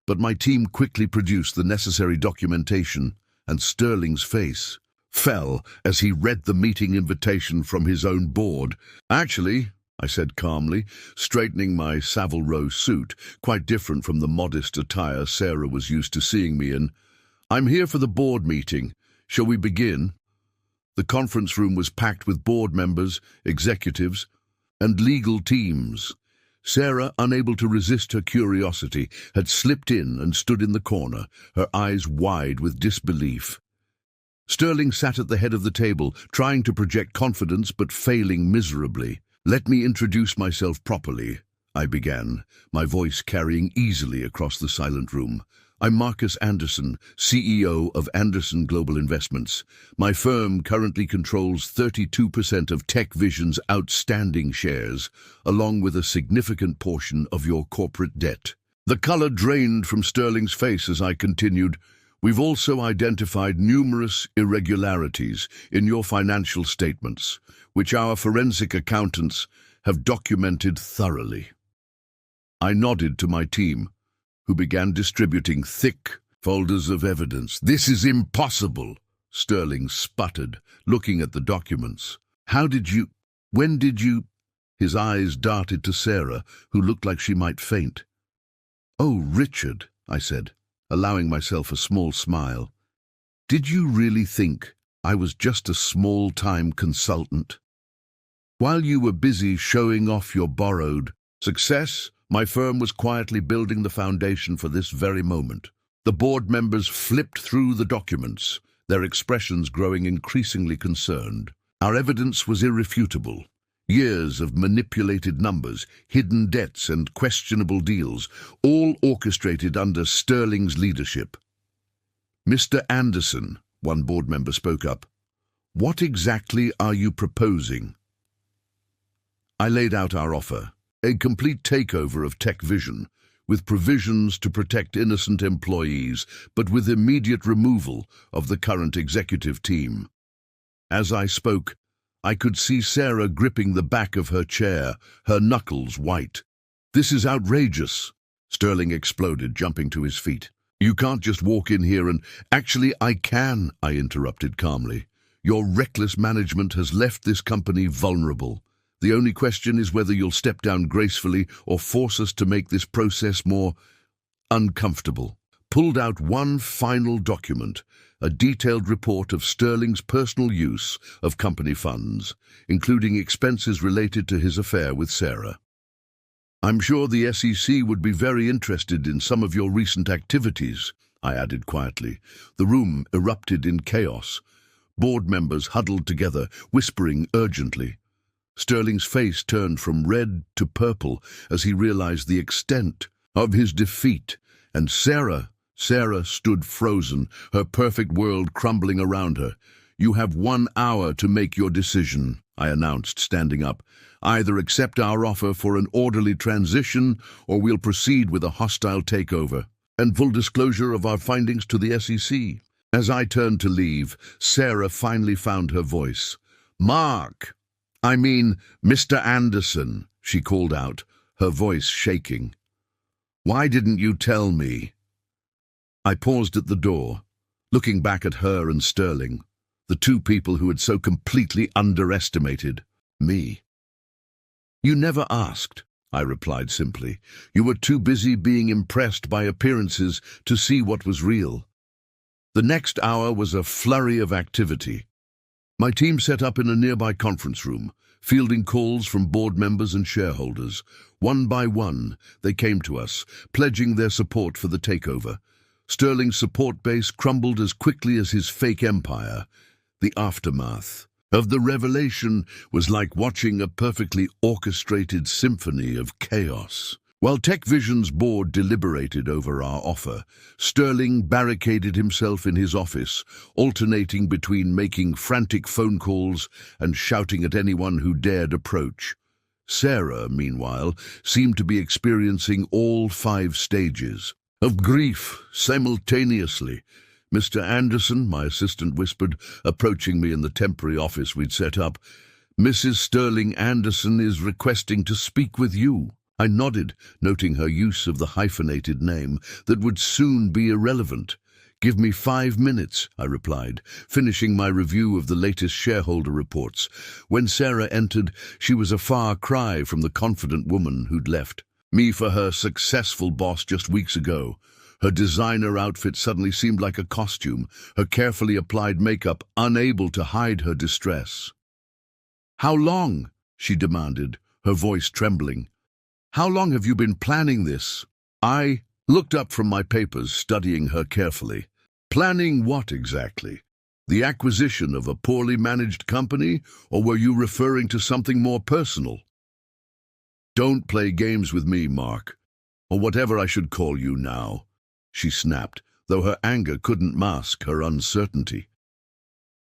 Speaker 1: But my team quickly produced the necessary documentation, and Sterling's face fell as he read the meeting invitation from his own board. "Actually," I said calmly, straightening my Savile Row suit, quite different from the modest attire Sarah was used to seeing me in, "I'm here for the board meeting. Shall we begin?" The conference room was packed with board members, executives, and legal teams. Sarah, unable to resist her curiosity, had slipped in and stood in the corner, her eyes wide with disbelief. Sterling sat at the head of the table, trying to project confidence but failing miserably. "Let me introduce myself properly," I began, my voice carrying easily across the silent room. "I'm Marcus Anderson, CEO of Anderson Global Investments. My firm currently controls 32% of TechVision's outstanding shares, along with a significant portion of your corporate debt." The color drained from Sterling's face as I continued. "We've also identified numerous irregularities in your financial statements, which our forensic accountants have documented thoroughly." I nodded to my team, who began distributing thick folders of evidence. "This is impossible," Sterling sputtered, looking at the documents. When did you?" His eyes darted to Sarah, who looked like she might faint. "Oh, Richard," I said, allowing myself a small smile. "Did you really think I was just a small-time consultant? While you were busy showing off your borrowed success, my firm was quietly building the foundation for this very moment." The board members flipped through the documents, their expressions growing increasingly concerned. Our evidence was irrefutable. Years of manipulated numbers, hidden debts, and questionable deals, all orchestrated under Sterling's leadership. "Mr. Anderson," one board member spoke up, "what exactly are you proposing?" I laid out our offer. A complete takeover of Tech Vision, with provisions to protect innocent employees, but with immediate removal of the current executive team. As I spoke, I could see Sarah gripping the back of her chair, her knuckles white. "This is outrageous," Sterling exploded, jumping to his feet. "You can't just walk in here and—" "Actually, I can," I interrupted calmly. "Your reckless management has left this company vulnerable. The only question is whether you'll step down gracefully or force us to make this process more uncomfortable." Pulled out one final document, a detailed report of Sterling's personal use of company funds, including expenses related to his affair with Sarah. "I'm sure the SEC would be very interested in some of your recent activities," I added quietly. The room erupted in chaos. Board members huddled together, whispering urgently. Sterling's face turned from red to purple as he realized the extent of his defeat, and Sarah stood frozen, her perfect world crumbling around her. "You have 1 hour to make your decision," I announced, standing up. "Either accept our offer for an orderly transition, or we'll proceed with a hostile takeover and full disclosure of our findings to the SEC." As I turned to leave, Sarah finally found her voice. Mr. Anderson," she called out, her voice shaking. "Why didn't you tell me?" I paused at the door, looking back at her and Sterling, the two people who had so completely underestimated me. "You never asked," I replied simply. "You were too busy being impressed by appearances to see what was real." The next hour was a flurry of activity. My team set up in a nearby conference room, fielding calls from board members and shareholders. One by one, they came to us, pledging their support for the takeover. Sterling's support base crumbled as quickly as his fake empire. The aftermath of the revelation was like watching a perfectly orchestrated symphony of chaos. While Tech Vision's board deliberated over our offer, Sterling barricaded himself in his office, alternating between making frantic phone calls and shouting at anyone who dared approach. Sarah, meanwhile, seemed to be experiencing all 5 stages of grief simultaneously. "Mr. Anderson," my assistant whispered, approaching me in the temporary office we'd set up, "Mrs. Sterling Anderson is requesting to speak with you." I nodded, noting her use of the hyphenated name that would soon be irrelevant. "Give me 5 minutes," I replied, finishing my review of the latest shareholder reports. When Sarah entered, she was a far cry from the confident woman who'd left me for her successful boss just weeks ago. Her designer outfit suddenly seemed like a costume, her carefully applied makeup unable to hide her distress. "How long?" she demanded, her voice trembling. "How long have you been planning this?" I looked up from my papers, studying her carefully. "Planning what exactly? The acquisition of a poorly managed company, or were you referring to something more personal?" "Don't play games with me, Mark, or whatever I should call you now," she snapped, though her anger couldn't mask her uncertainty.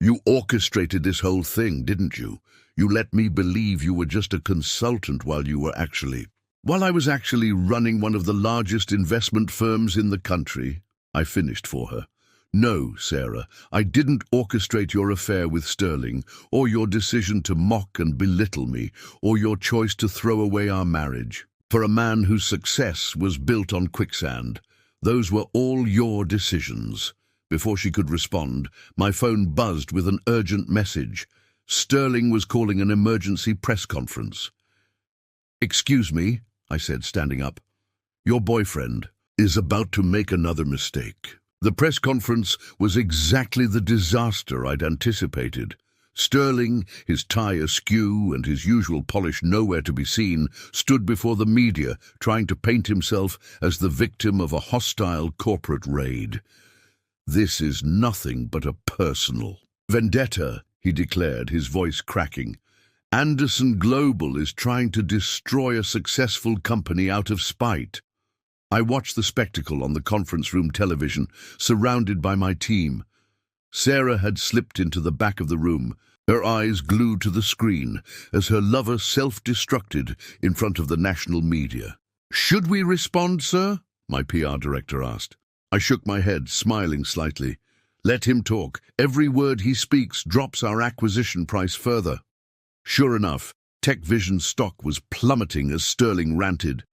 Speaker 1: "You orchestrated this whole thing, didn't you? You let me believe you were just a consultant while I was actually running one of the largest investment firms in the country," I finished for her. "No, Sarah, I didn't orchestrate your affair with Sterling, or your decision to mock and belittle me, or your choice to throw away our marriage for a man whose success was built on quicksand. Those were all your decisions." Before she could respond, my phone buzzed with an urgent message. Sterling was calling an emergency press conference. "Excuse me," I said, standing up. "Your boyfriend is about to make another mistake." The press conference was exactly the disaster I'd anticipated. Sterling, his tie askew and his usual polish nowhere to be seen, stood before the media, trying to paint himself as the victim of a hostile corporate raid. "This is nothing but a personal vendetta," he declared, his voice cracking. "Anderson Global is trying to destroy a successful company out of spite." I watched the spectacle on the conference room television, surrounded by my team. Sarah had slipped into the back of the room, her eyes glued to the screen as her lover self-destructed in front of the national media. "Should we respond, sir?" my PR director asked. I shook my head, smiling slightly. "Let him talk. Every word he speaks drops our acquisition price further." Sure enough, TechVision's stock was plummeting as Sterling ranted.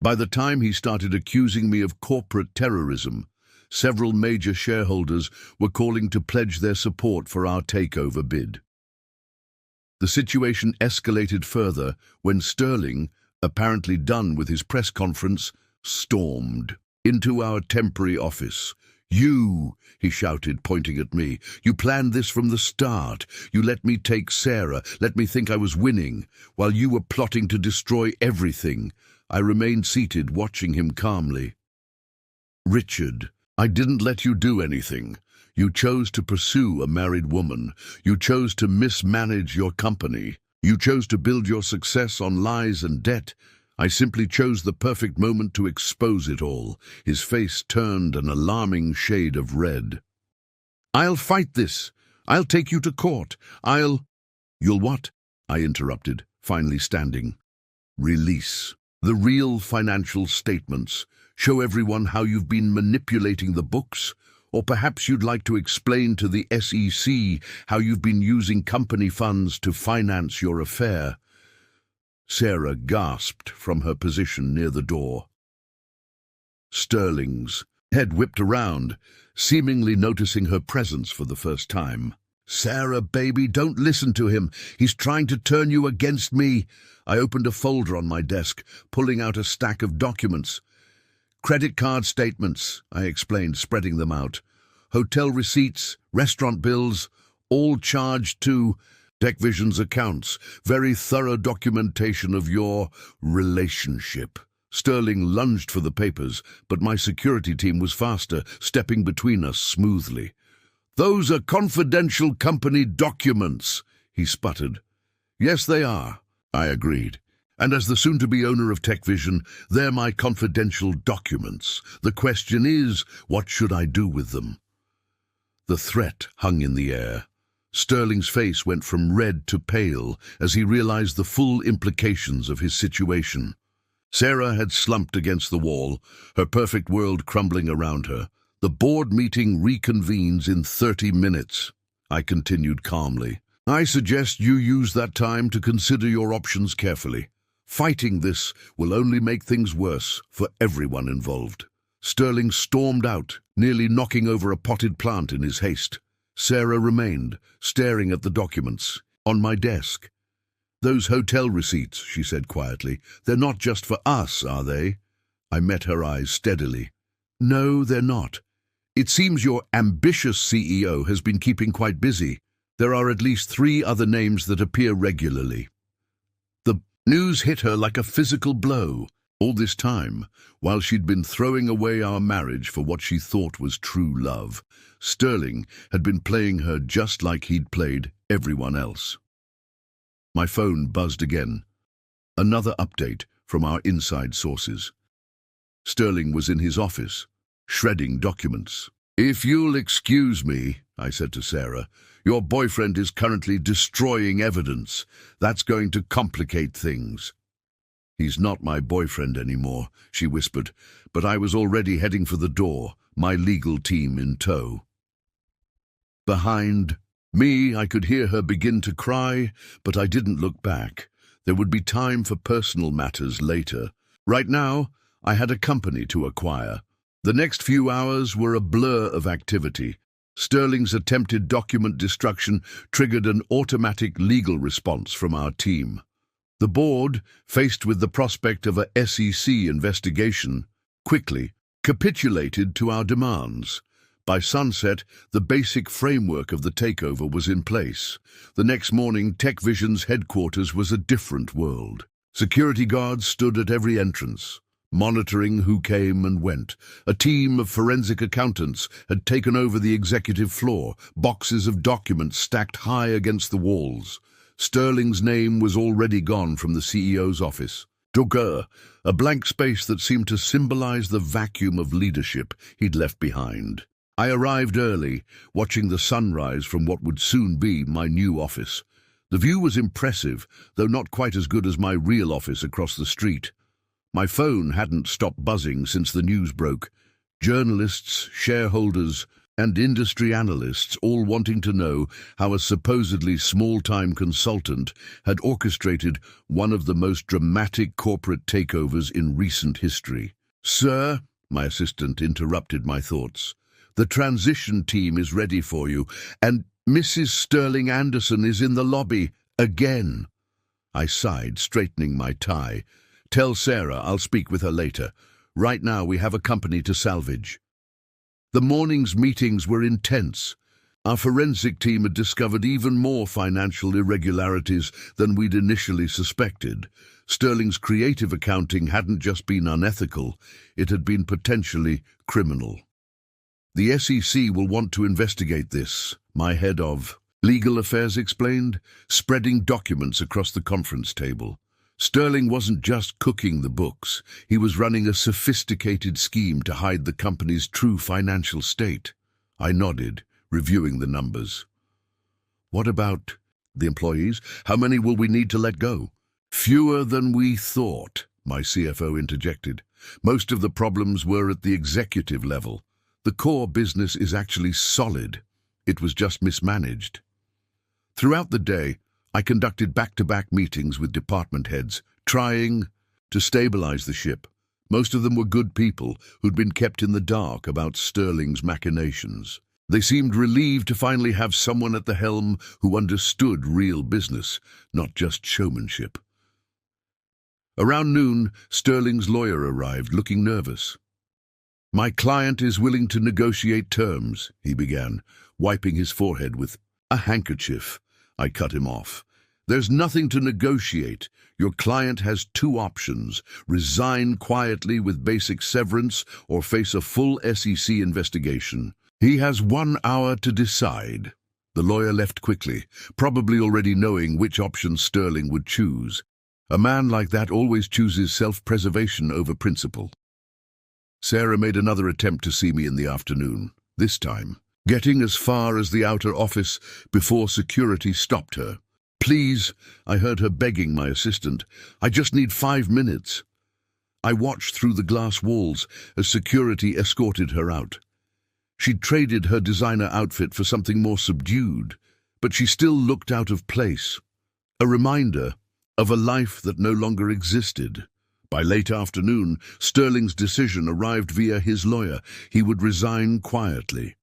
Speaker 1: By the time he started accusing me of corporate terrorism, several major shareholders were calling to pledge their support for our takeover bid. The situation escalated further when Sterling, apparently done with his press conference, stormed into our temporary office. "You," he shouted, pointing at me, "you planned this from the start. You let me take Sarah, let me think I was winning, while you were plotting to destroy everything." I remained seated, watching him calmly. "Richard, I didn't let you do anything. You chose to pursue a married woman. You chose to mismanage your company. You chose to build your success on lies and debt. I simply chose the perfect moment to expose it all." His face turned an alarming shade of red. "I'll fight this. I'll take you to court. You'll what?" I interrupted, finally standing. "Release the real financial statements. Show everyone how you've been manipulating the books. Or perhaps you'd like to explain to the SEC how you've been using company funds to finance your affair." Sarah gasped from her position near the door. Sterling's head whipped around, seemingly noticing her presence for the first time. "Sarah, baby, don't listen to him. He's trying to turn you against me." I opened a folder on my desk, pulling out a stack of documents. "Credit card statements," I explained, spreading them out. "Hotel receipts, restaurant bills, all charged to TechVision's accounts. Very thorough documentation of your relationship." Sterling lunged for the papers, but my security team was faster, stepping between us smoothly. "Those are confidential company documents," he sputtered. "Yes, they are," I agreed. "And as the soon-to-be owner of TechVision, they're my confidential documents. The question is, what should I do with them?" The threat hung in the air. Sterling's face went from red to pale as he realized the full implications of his situation. Sarah had slumped against the wall, her perfect world crumbling around her. "The board meeting reconvenes in 30 minutes, I continued calmly. "I suggest you use that time to consider your options carefully. Fighting this will only make things worse for everyone involved." Sterling stormed out, nearly knocking over a potted plant in his haste. Sarah remained, staring at the documents on my desk. "Those hotel receipts," she said quietly, "they're not just for us, are they?" I met her eyes steadily. "No, they're not. It seems your ambitious CEO has been keeping quite busy. There are at least 3 other names that appear regularly." The news hit her like a physical blow. All this time, while she'd been throwing away our marriage for what she thought was true love, Sterling had been playing her just like he'd played everyone else. My phone buzzed again. Another update from our inside sources. Sterling was in his office, shredding documents. "If you'll excuse me," I said to Sarah, "your boyfriend is currently destroying evidence. That's going to complicate things." "He's not my boyfriend anymore," she whispered, but I was already heading for the door, my legal team in tow. Behind me, I could hear her begin to cry, but I didn't look back. There would be time for personal matters later. Right now, I had a company to acquire. The next few hours were a blur of activity. Sterling's attempted document destruction triggered an automatic legal response from our team. The board, faced with the prospect of a SEC investigation, quickly capitulated to our demands. By sunset, the basic framework of the takeover was in place. The next morning, TechVision's headquarters was a different world. Security guards stood at every entrance, monitoring who came and went. A team of forensic accountants had taken over the executive floor, boxes of documents stacked high against the walls. Sterling's name was already gone from the CEO's office. A blank space that seemed to symbolize the vacuum of leadership he'd left behind. I arrived early, watching the sunrise from what would soon be my new office. The view was impressive, though not quite as good as my real office across the street. My phone hadn't stopped buzzing since the news broke. Journalists, shareholders, and industry analysts all wanting to know how a supposedly small-time consultant had orchestrated one of the most dramatic corporate takeovers in recent history. "Sir," my assistant interrupted my thoughts, "the transition team is ready for you, and Mrs. Sterling Anderson is in the lobby again." I sighed, straightening my tie. "Tell Sarah I'll speak with her later. Right now we have a company to salvage." The morning's meetings were intense. Our forensic team had discovered even more financial irregularities than we'd initially suspected. Sterling's creative accounting hadn't just been unethical, it had been potentially criminal. "The SEC will want to investigate this," my head of legal affairs explained, spreading documents across the conference table. Sterling wasn't just cooking the books, he was running a sophisticated scheme to hide the company's true financial state. I nodded, reviewing the numbers. "What about the employees? How many will we need to let go?" "Fewer than we thought," my CFO interjected. "Most of the problems were at the executive level. The core business is actually solid. It was just mismanaged." Throughout the day, I conducted back-to-back meetings with department heads, trying to stabilize the ship. Most of them were good people who'd been kept in the dark about Sterling's machinations. They seemed relieved to finally have someone at the helm who understood real business, not just showmanship. Around noon, Sterling's lawyer arrived, looking nervous. "My client is willing to negotiate terms," he began, wiping his forehead with a handkerchief. I cut him off. "There's nothing to negotiate. Your client has two options: resign quietly with basic severance or face a full SEC investigation. He has 1 hour to decide." The lawyer left quickly, probably already knowing which option Sterling would choose. A man like that always chooses self-preservation over principle. Sarah made another attempt to see me in the afternoon, this time getting as far as the outer office before security stopped her. "Please," I heard her begging my assistant, "I just need 5 minutes." I watched through the glass walls as security escorted her out. She'd traded her designer outfit for something more subdued, but she still looked out of place, a reminder of a life that no longer existed. By late afternoon, Sterling's decision arrived via his lawyer. He would resign quietly.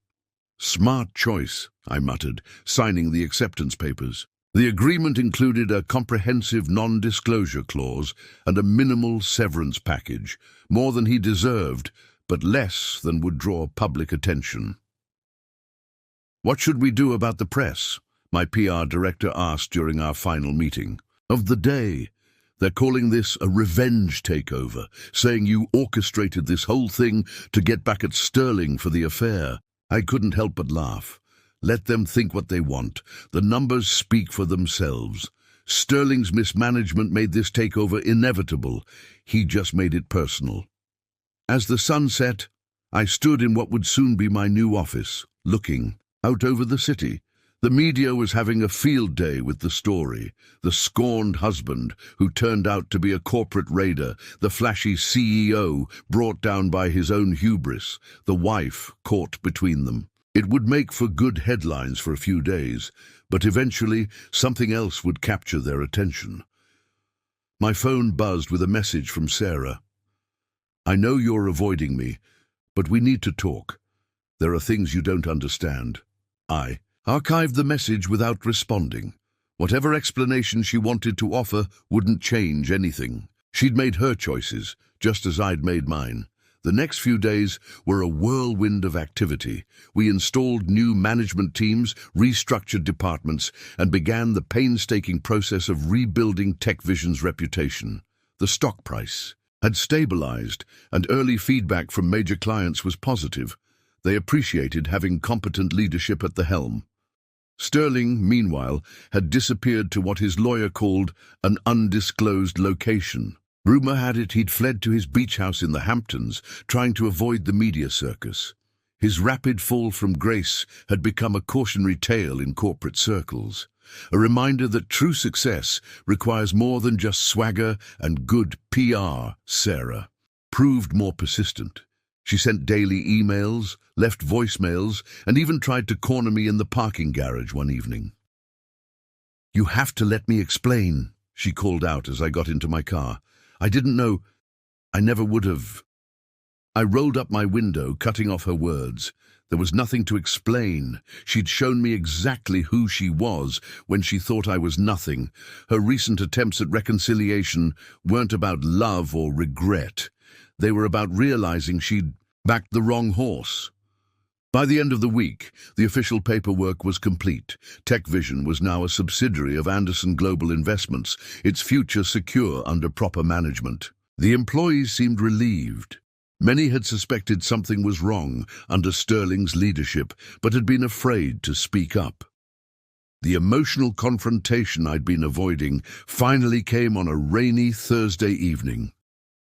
Speaker 1: "Smart choice," I muttered, signing the acceptance papers. The agreement included a comprehensive non-disclosure clause and a minimal severance package, more than he deserved, but less than would draw public attention. "What should we do about the press?" my PR director asked during our final meeting. "Of the day. They're calling this a revenge takeover, saying you orchestrated this whole thing to get back at Sterling for the affair." I couldn't help but laugh. Let them think what they want. The numbers speak for themselves. Sterling's mismanagement made this takeover inevitable. He just made it personal. As the sun set, I stood in what would soon be my new office, looking out over the city. The media was having a field day with the story. The scorned husband, who turned out to be a corporate raider, the flashy CEO brought down by his own hubris, the wife caught between them. It would make for good headlines for a few days, but eventually something else would capture their attention. My phone buzzed with a message from Sarah. "I know you're avoiding me, but we need to talk. There are things you don't understand." I archived the message without responding. Whatever explanation she wanted to offer wouldn't change anything. She'd made her choices, just as I'd made mine. The next few days were a whirlwind of activity. We installed new management teams, restructured departments, and began the painstaking process of rebuilding TechVision's reputation. The stock price had stabilized, and early feedback from major clients was positive. They appreciated having competent leadership at the helm. Sterling, meanwhile, had disappeared to what his lawyer called an undisclosed location. Rumor had it he'd fled to his beach house in the Hamptons, trying to avoid the media circus. His rapid fall from grace had become a cautionary tale in corporate circles, a reminder that true success requires more than just swagger and good PR. Sarah proved more persistent. She sent daily emails, left voicemails, and even tried to corner me in the parking garage one evening. "You have to let me explain," she called out as I got into my car. "I didn't know. I never would have." I rolled up my window, cutting off her words. There was nothing to explain. She'd shown me exactly who she was when she thought I was nothing. Her recent attempts at reconciliation weren't about love or regret. They were about realizing she'd backed the wrong horse. By the end of the week, the official paperwork was complete. TechVision was now a subsidiary of Anderson Global Investments, its future secure under proper management. The employees seemed relieved. Many had suspected something was wrong under Sterling's leadership, but had been afraid to speak up. The emotional confrontation I'd been avoiding finally came on a rainy Thursday evening.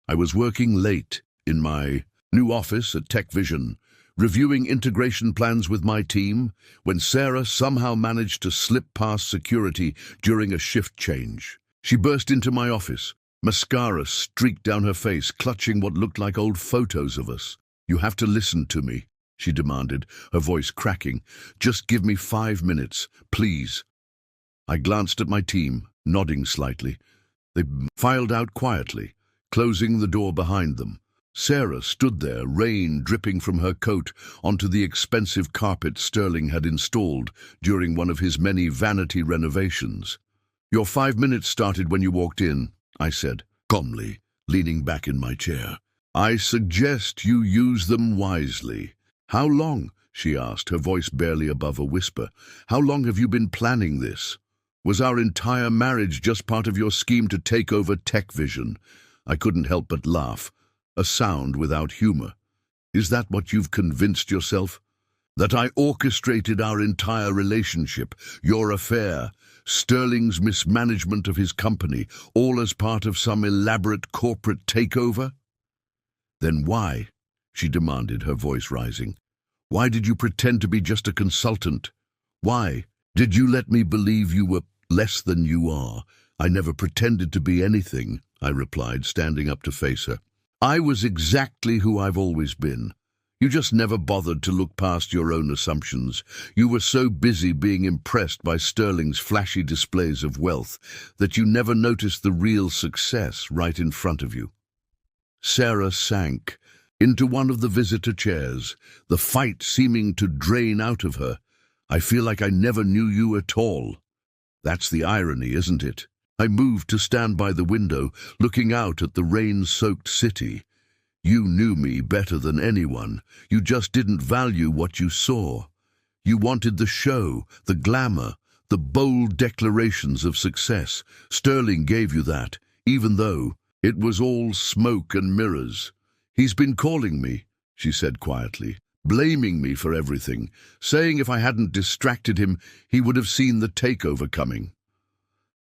Speaker 1: I was working late in my new office at TechVision, reviewing integration plans with my team, when Sarah somehow managed to slip past security during a shift change. She burst into my office. Mascara streaked down her face, clutching what looked like old photos of us. "You have to listen to me," she demanded, her voice cracking. "Just give me 5 minutes, please." I glanced at my team, nodding slightly. They filed out quietly, closing the door behind them. Sarah stood there, rain dripping from her coat onto the expensive carpet Sterling had installed during one of his many vanity renovations. "Your 5 minutes started when you walked in," I said, calmly, leaning back in my chair. "I suggest you use them wisely." "How long?" she asked, her voice barely above a whisper. "How long have you been planning this? Was our entire marriage just part of your scheme to take over TechVision?" I couldn't help but laugh, a sound without humor. "Is that what you've convinced yourself? That I orchestrated our entire relationship, your affair, Sterling's mismanagement of his company, all as part of some elaborate corporate takeover?" "Then why?" she demanded, her voice rising. "Why did you pretend to be just a consultant? Why did you let me believe you were less than you are?" "I never pretended to be anything," I replied, standing up to face her. "I was exactly who I've always been. You just never bothered to look past your own assumptions. You were so busy being impressed by Sterling's flashy displays of wealth that you never noticed the real success right in front of you." Sarah sank into one of the visitor chairs, the fight seeming to drain out of her. "I feel like I never knew you at all." "That's the irony, isn't it?" I moved to stand by the window, looking out at the rain-soaked city. "You knew me better than anyone. You just didn't value what you saw. You wanted the show, the glamour, the bold declarations of success. Sterling gave you that, even though it was all smoke and mirrors." "He's been calling me," she said quietly, blaming me for everything, saying if I hadn't distracted him, he would have seen the takeover coming.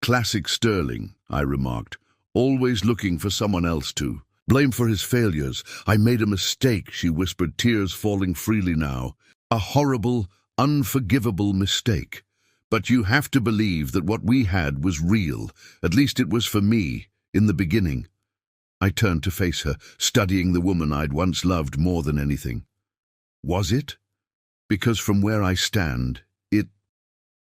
Speaker 1: "Classic Sterling," I remarked, "always looking for someone else to blame for his failures." "I made a mistake," she whispered, tears falling freely now. "A horrible, unforgivable mistake. But you have to believe that what we had was real. At least it was for me, in the beginning." I turned to face her, studying the woman I'd once loved more than anything. "Was it? Because from where I stand, it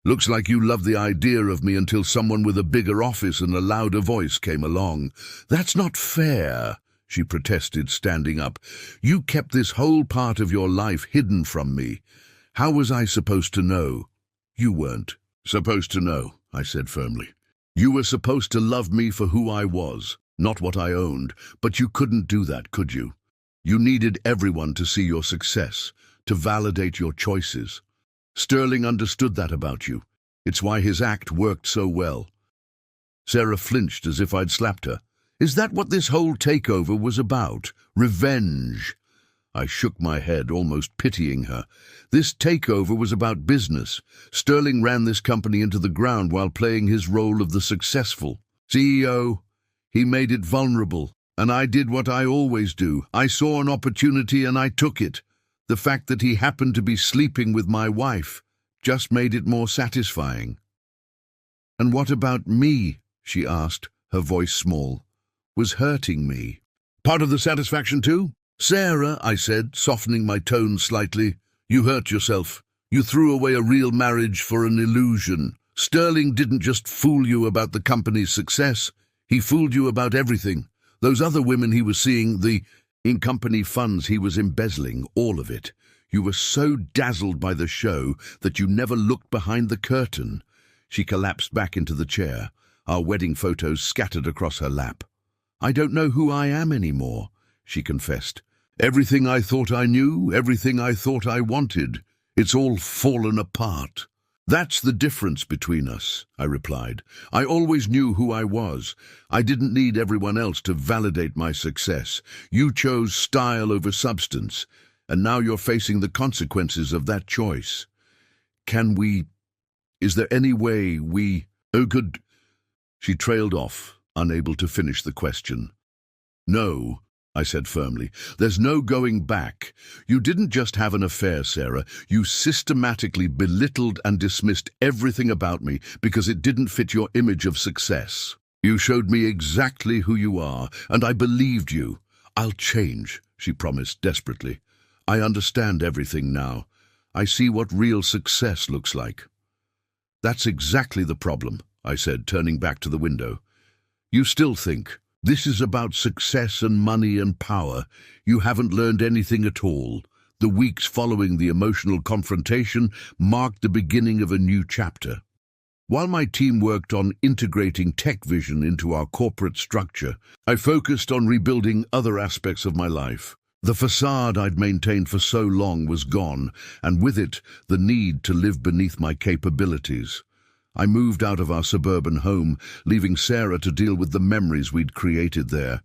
Speaker 1: looks like you loved the idea of me until someone with a bigger office and a louder voice came along." "That's not fair," she protested, standing up. "You kept this whole part of your life hidden from me. How was I supposed to know?" "You weren't supposed to know," I said firmly. "You were supposed to love me for who I was, not what I owned. But you couldn't do that, could you? You needed everyone to see your success, to validate your choices. Sterling understood that about you. It's why his act worked so well." Sarah flinched as if I'd slapped her. "Is that what this whole takeover was about? Revenge?" I shook my head, almost pitying her. "This takeover was about business. Sterling ran this company into the ground while playing his role of the successful CEO. He made it vulnerable, and I did what I always do. I saw an opportunity and I took it. The fact that he happened to be sleeping with my wife just made it more satisfying. "And what about me?" she asked, her voice small. "Was hurting me part of the satisfaction too?" "Sarah," I said, softening my tone slightly, "you hurt yourself. You threw away a real marriage for an illusion. Sterling didn't just fool you about the company's success. He fooled you about everything. Those other women he was seeing, the in-company funds he was embezzling, all of it. You were so dazzled by the show that you never looked behind the curtain." She collapsed back into the chair, our wedding photos scattered across her lap. "I don't know who I am anymore," she confessed. "Everything I thought I knew, everything I thought I wanted, it's all fallen apart." "That's the difference between us," I replied. "I always knew who I was. I didn't need everyone else to validate my success. You chose style over substance, and now you're facing the consequences of that choice. Is there any way could—" She trailed off, unable to finish the question. "No," I said firmly. "There's no going back. You didn't just have an affair, Sarah. You systematically belittled and dismissed everything about me because it didn't fit your image of success. You showed me exactly who you are, and I believed you." "I'll change," she promised desperately. "I understand everything now. I see what real success looks like." "That's exactly the problem," I said, turning back to the window. "You still think this is about success and money and power. You haven't learned anything at all." The weeks following the emotional confrontation marked the beginning of a new chapter. While my team worked on integrating tech vision into our corporate structure, I focused on rebuilding other aspects of my life. The facade I'd maintained for so long was gone, and with it, the need to live beneath my capabilities. I moved out of our suburban home, leaving Sarah to deal with the memories we'd created there.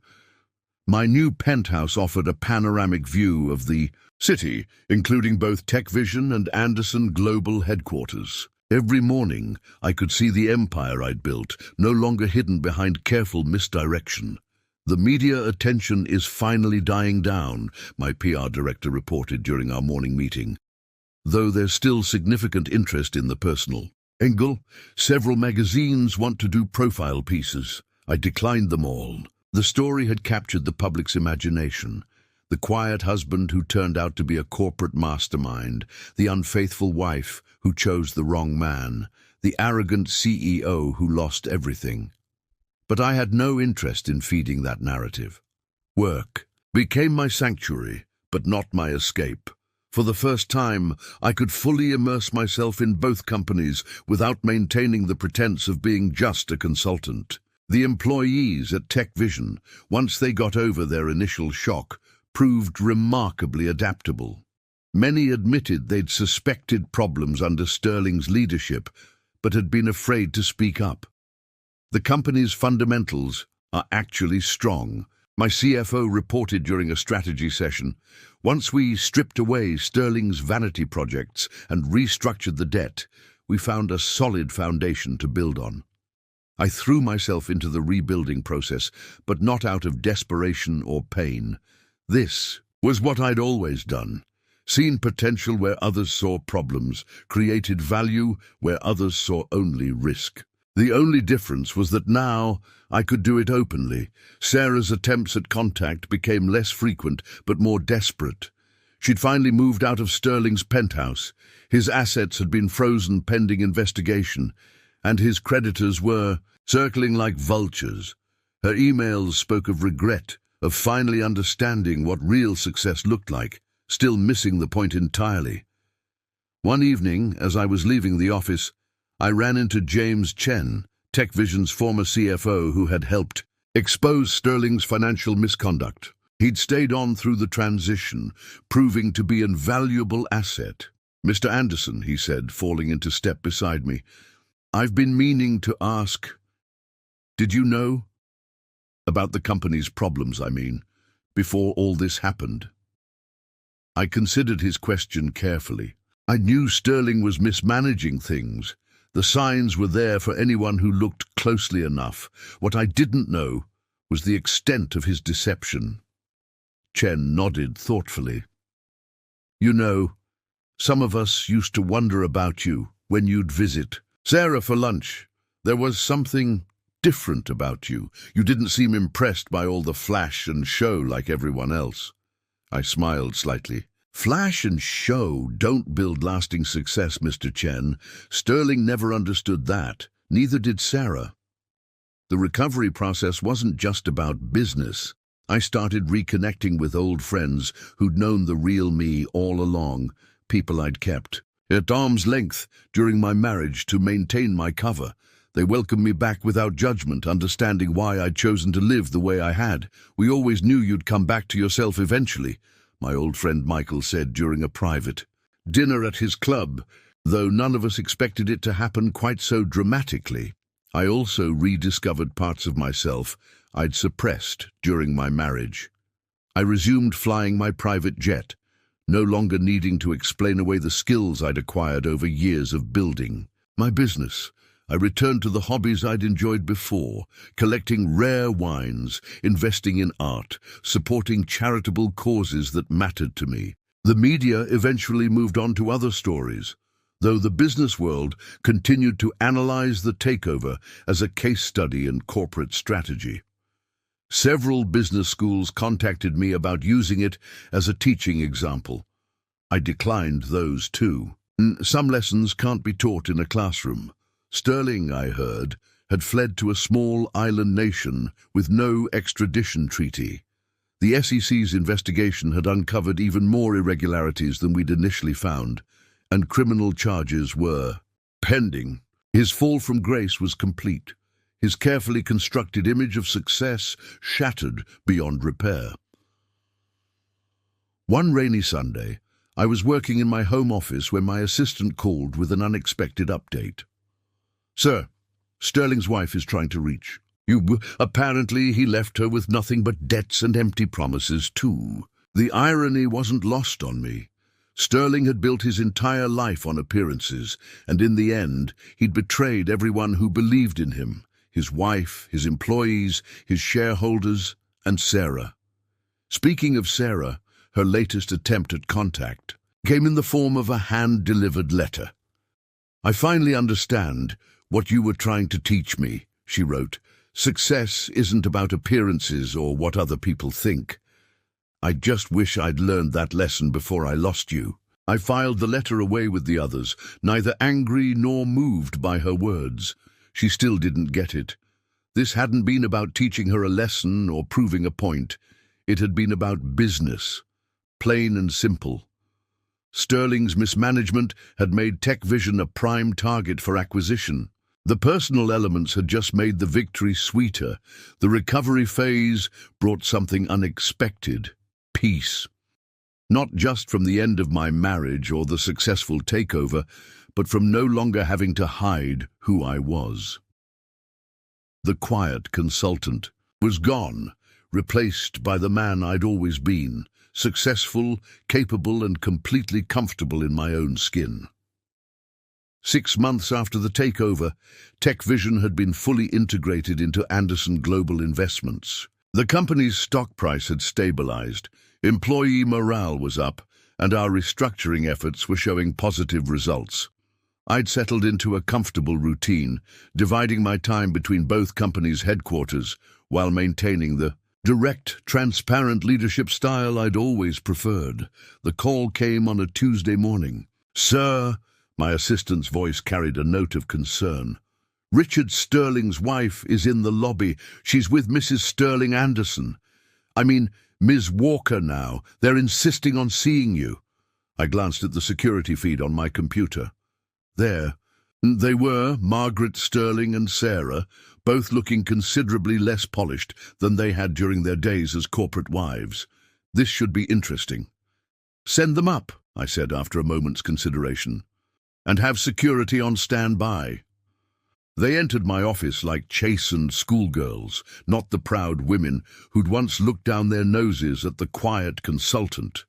Speaker 1: My new penthouse offered a panoramic view of the city, including both TechVision and Anderson Global headquarters. Every morning, I could see the empire I'd built, no longer hidden behind careful misdirection. "The media attention is finally dying down," my PR director reported during our morning meeting. "Though there's still significant interest in the personal angle. Several magazines want to do profile pieces. I declined them all." The story had captured the public's imagination. The quiet husband who turned out to be a corporate mastermind, the unfaithful wife who chose the wrong man, the arrogant CEO who lost everything. But I had no interest in feeding that narrative. Work became my sanctuary, but not my escape. For the first time, I could fully immerse myself in both companies without maintaining the pretense of being just a consultant. The employees at TechVision, once they got over their initial shock, proved remarkably adaptable. Many admitted they'd suspected problems under Sterling's leadership, but had been afraid to speak up. The company's fundamentals are actually strong. My CFO reported during a strategy session. Once we stripped away Sterling's vanity projects and restructured the debt, we found a solid foundation to build on. I threw myself into the rebuilding process, but not out of desperation or pain. This was what I'd always done. Seen potential where others saw problems, created value where others saw only risk. The only difference was that now I could do it openly. Sarah's attempts at contact became less frequent but more desperate. She'd finally moved out of Sterling's penthouse. His assets had been frozen pending investigation, and his creditors were circling like vultures. Her emails spoke of regret, of finally understanding what real success looked like, still missing the point entirely. One evening, as I was leaving the office, I ran into James Chen, TechVision's former CFO who had helped expose Sterling's financial misconduct. He'd stayed on through the transition, proving to be an invaluable asset. "Mr. Anderson," he said, falling into step beside me, "I've been meaning to ask, did you know about the company's problems, before all this happened?" I considered his question carefully. I knew Sterling was mismanaging things. The signs were there for anyone who looked closely enough. What I didn't know was the extent of his deception. Chen nodded thoughtfully. You know, some of us used to wonder about you when you'd visit Sarah for lunch. There was something different about you. You didn't seem impressed by all the flash and show like everyone else. I smiled slightly. Flash and show don't build lasting success, Mr. Chen. Sterling never understood that. Neither did Sarah. The recovery process wasn't just about business. I started reconnecting with old friends who'd known the real me all along, people I'd kept at arm's length during my marriage to maintain my cover. They welcomed me back without judgment, understanding why I'd chosen to live the way I had. We always knew you'd come back to yourself eventually, my old friend Michael said during a private dinner at his club, though none of us expected it to happen quite so dramatically. I also rediscovered parts of myself I'd suppressed during my marriage. I resumed flying my private jet, no longer needing to explain away the skills I'd acquired over years of building my business. I returned to the hobbies I'd enjoyed before, collecting rare wines, investing in art, supporting charitable causes that mattered to me. The media eventually moved on to other stories, though the business world continued to analyze the takeover as a case study in corporate strategy. Several business schools contacted me about using it as a teaching example. I declined those too. Some lessons can't be taught in a classroom. Sterling, I heard, had fled to a small island nation with no extradition treaty. The SEC's investigation had uncovered even more irregularities than we'd initially found, and criminal charges were pending. His fall from grace was complete, his carefully constructed image of success shattered beyond repair. One rainy Sunday, I was working in my home office when my assistant called with an unexpected update. "Sir, Sterling's wife is trying to reach you. Apparently he left her with nothing but debts and empty promises too." The irony wasn't lost on me. Sterling had built his entire life on appearances, and in the end, he'd betrayed everyone who believed in him: his wife, his employees, his shareholders, and Sarah. Speaking of Sarah, her latest attempt at contact came in the form of a hand-delivered letter. "I finally understand what you were trying to teach me," she wrote. "Success isn't about appearances or what other people think. I just wish I'd learned that lesson before I lost you." I filed the letter away with the others, neither angry nor moved by her words. She still didn't get it. This hadn't been about teaching her a lesson or proving a point. It had been about business, plain and simple. Sterling's mismanagement had made TechVision a prime target for acquisition. The personal elements had just made the victory sweeter. The recovery phase brought something unexpected: peace. Not just from the end of my marriage or the successful takeover, but from no longer having to hide who I was. The quiet consultant was gone, replaced by the man I'd always been: successful, capable, and completely comfortable in my own skin. 6 months after the takeover, TechVision had been fully integrated into Anderson Global Investments. The company's stock price had stabilized, employee morale was up, and our restructuring efforts were showing positive results. I'd settled into a comfortable routine, dividing my time between both companies' headquarters while maintaining the direct, transparent leadership style I'd always preferred. The call came on a Tuesday morning. "Sir," my assistant's voice carried a note of concern. "Richard Sterling's wife is in the lobby. She's with Mrs. Sterling Anderson. I mean, Ms. Walker now. They're insisting on seeing you." I glanced at the security feed on my computer. There they were, Margaret Sterling and Sarah, both looking considerably less polished than they had during their days as corporate wives. This should be interesting. "Send them up," I said after a moment's consideration, "and have security on standby." They entered my office like chastened schoolgirls, not the proud women who'd once looked down their noses at the quiet consultant.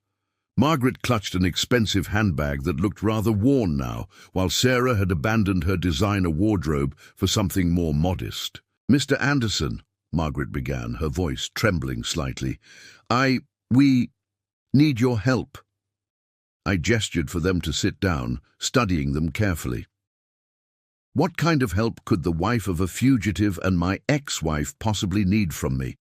Speaker 1: Margaret clutched an expensive handbag that looked rather worn now, while Sarah had abandoned her designer wardrobe for something more modest. "Mr. Anderson," Margaret began, her voice trembling slightly, we need your help." I gestured for them to sit down, studying them carefully. What kind of help could the wife of a fugitive and my ex-wife possibly need from me?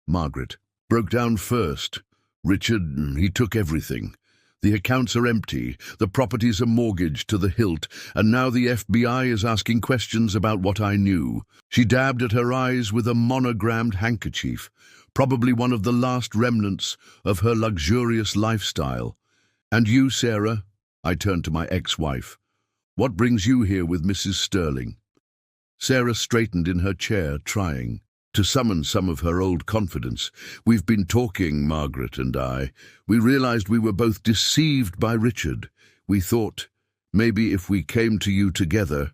Speaker 1: Margaret broke down first. Richard, he took everything. The accounts are empty, the properties are mortgaged to the hilt, and now the FBI is asking questions about what I knew. She dabbed at her eyes with a monogrammed handkerchief, probably one of the last remnants of her luxurious lifestyle. And you, Sarah? I turned to my ex-wife. What brings you here with Mrs. Sterling? Sarah straightened in her chair, trying to summon some of her old confidence. We've been talking, Margaret and I. We realized we were both deceived by Richard. We thought, maybe if we came to you together.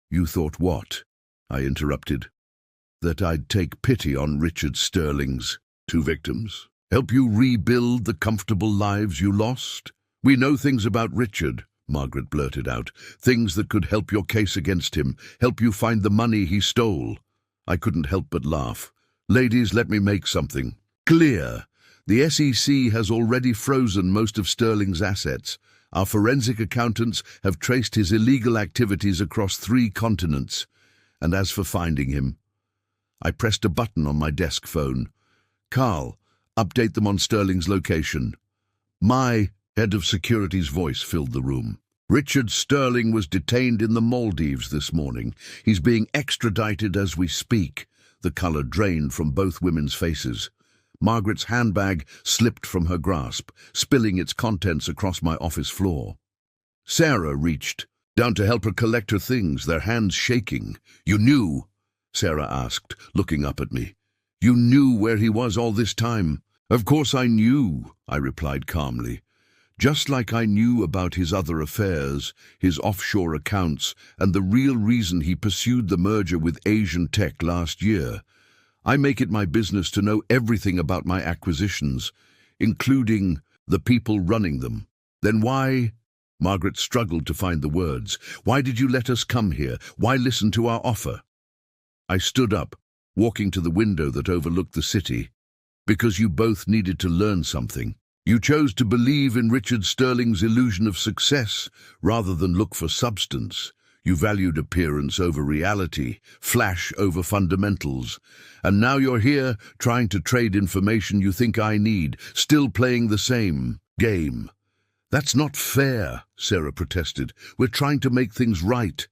Speaker 1: You thought what? I interrupted. That I'd take pity on Richard Sterling's two victims. Help you rebuild the comfortable lives you lost? We know things about Richard, Margaret blurted out. Things that could help your case against him, help you find the money he stole. I couldn't help but laugh. Ladies, let me make something clear. The SEC has already frozen most of Sterling's assets. Our forensic accountants have traced his illegal activities across 3 continents. And as for finding him, I pressed a button on my desk phone. Carl, update them on Sterling's location. My head of security's voice filled the room. Richard Sterling was detained in the Maldives this morning. He's being extradited as we speak. The color drained from both women's faces. Margaret's handbag slipped from her grasp, spilling its contents across my office floor. Sarah reached down to help her collect her things, their hands shaking. You knew? Sarah asked, looking up at me. You knew where he was all this time? Of course I knew, I replied calmly. Just like I knew about his other affairs, his offshore accounts, and the real reason he pursued the merger with Asian Tech last year. I make it my business to know everything about my acquisitions, including the people running them. Then why? Margaret struggled to find the words. Why did you let us come here? Why listen to our offer? I stood up, walking to the window that overlooked the city. Because you both needed to learn something. You chose to believe in Richard Sterling's illusion of success rather than look for substance. You valued appearance over reality, flash over fundamentals. And now you're here trying to trade information you think I need, still playing the same game. That's not fair, Sarah protested. We're trying to make things right.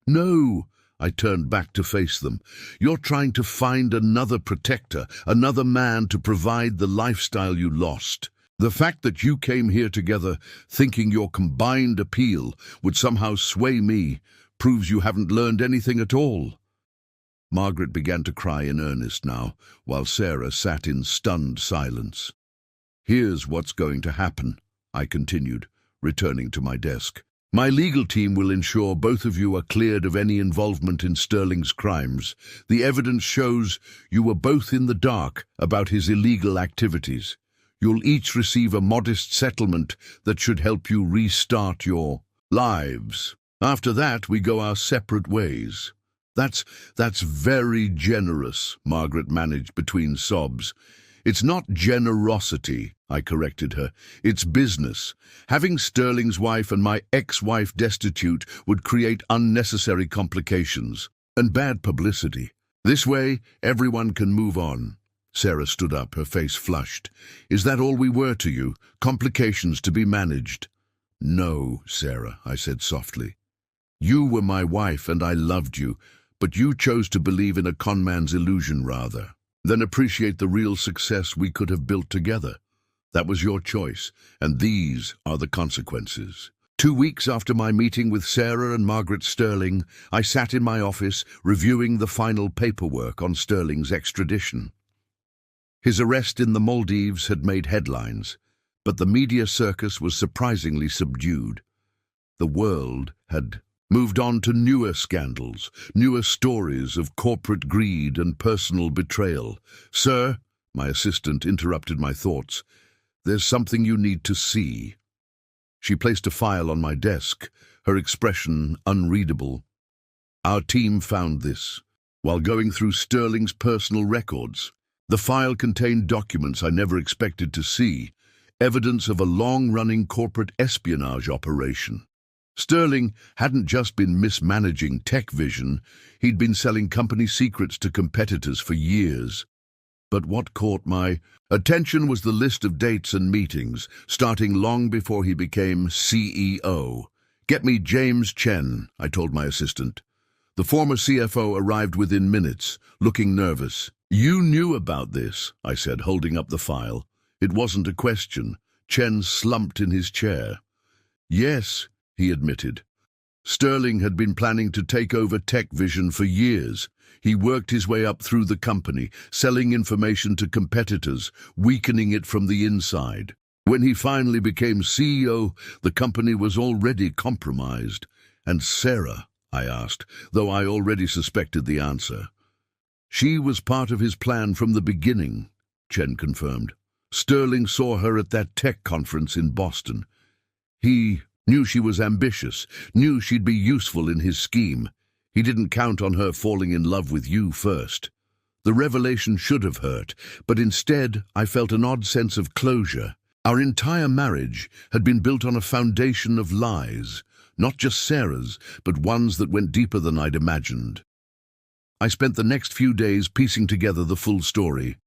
Speaker 1: No, I turned back to face them. You're trying to find another protector, another man to provide the lifestyle you lost. The fact that you came here together thinking your combined appeal would somehow sway me proves you haven't learned anything at all. Margaret began to cry in earnest now, while Sarah sat in stunned silence. Here's what's going to happen, I continued, returning to my desk. My legal team will ensure both of you are cleared of any involvement in Sterling's crimes. The evidence shows you were both in the dark about his illegal activities. You'll each receive a modest settlement that should help you restart your lives. After that, we go our separate ways. That's very generous, Margaret managed between sobs. It's not generosity, I corrected her. It's business. Having Sterling's wife and my ex-wife destitute would create unnecessary complications and bad publicity. This way, everyone can move on. Sarah stood up, her face flushed. Is that all we were to you? Complications to be managed? No, Sarah, I said softly. You were my wife and I loved you, but you chose to believe in a conman's illusion rather than appreciate the real success we could have built together. That was your choice, and these are the consequences. 2 weeks after my meeting with Sarah and Margaret Sterling, I sat in my office reviewing the final paperwork on Sterling's extradition. His arrest in the Maldives had made headlines, but the media circus was surprisingly subdued. The world had moved on to newer scandals, newer stories of corporate greed and personal betrayal. Sir, my assistant interrupted my thoughts. There's something you need to see. She placed a file on my desk, her expression unreadable. Our team found this while going through Sterling's personal records. The file contained documents I never expected to see, evidence of a long-running corporate espionage operation. Sterling hadn't just been mismanaging TechVision, he'd been selling company secrets to competitors for years. But what caught my attention was the list of dates and meetings, starting long before he became CEO. "Get me James Chen," I told my assistant. The former CFO arrived within minutes, looking nervous. "You knew about this," I said, holding up the file. It wasn't a question. Chen slumped in his chair. "Yes," he admitted. Sterling had been planning to take over TechVision for years. He worked his way up through the company, selling information to competitors, weakening it from the inside. When he finally became CEO, the company was already compromised. "And Sarah?" I asked, though I already suspected the answer. "She was part of his plan from the beginning," Chen confirmed. "Sterling saw her at that tech conference in Boston. He knew she was ambitious, knew she'd be useful in his scheme. He didn't count on her falling in love with you first. The revelation should have hurt, but instead I felt an odd sense of closure. Our entire marriage had been built on a foundation of lies, not just Sarah's, but ones that went deeper than I'd imagined." I spent the next few days piecing together the full story.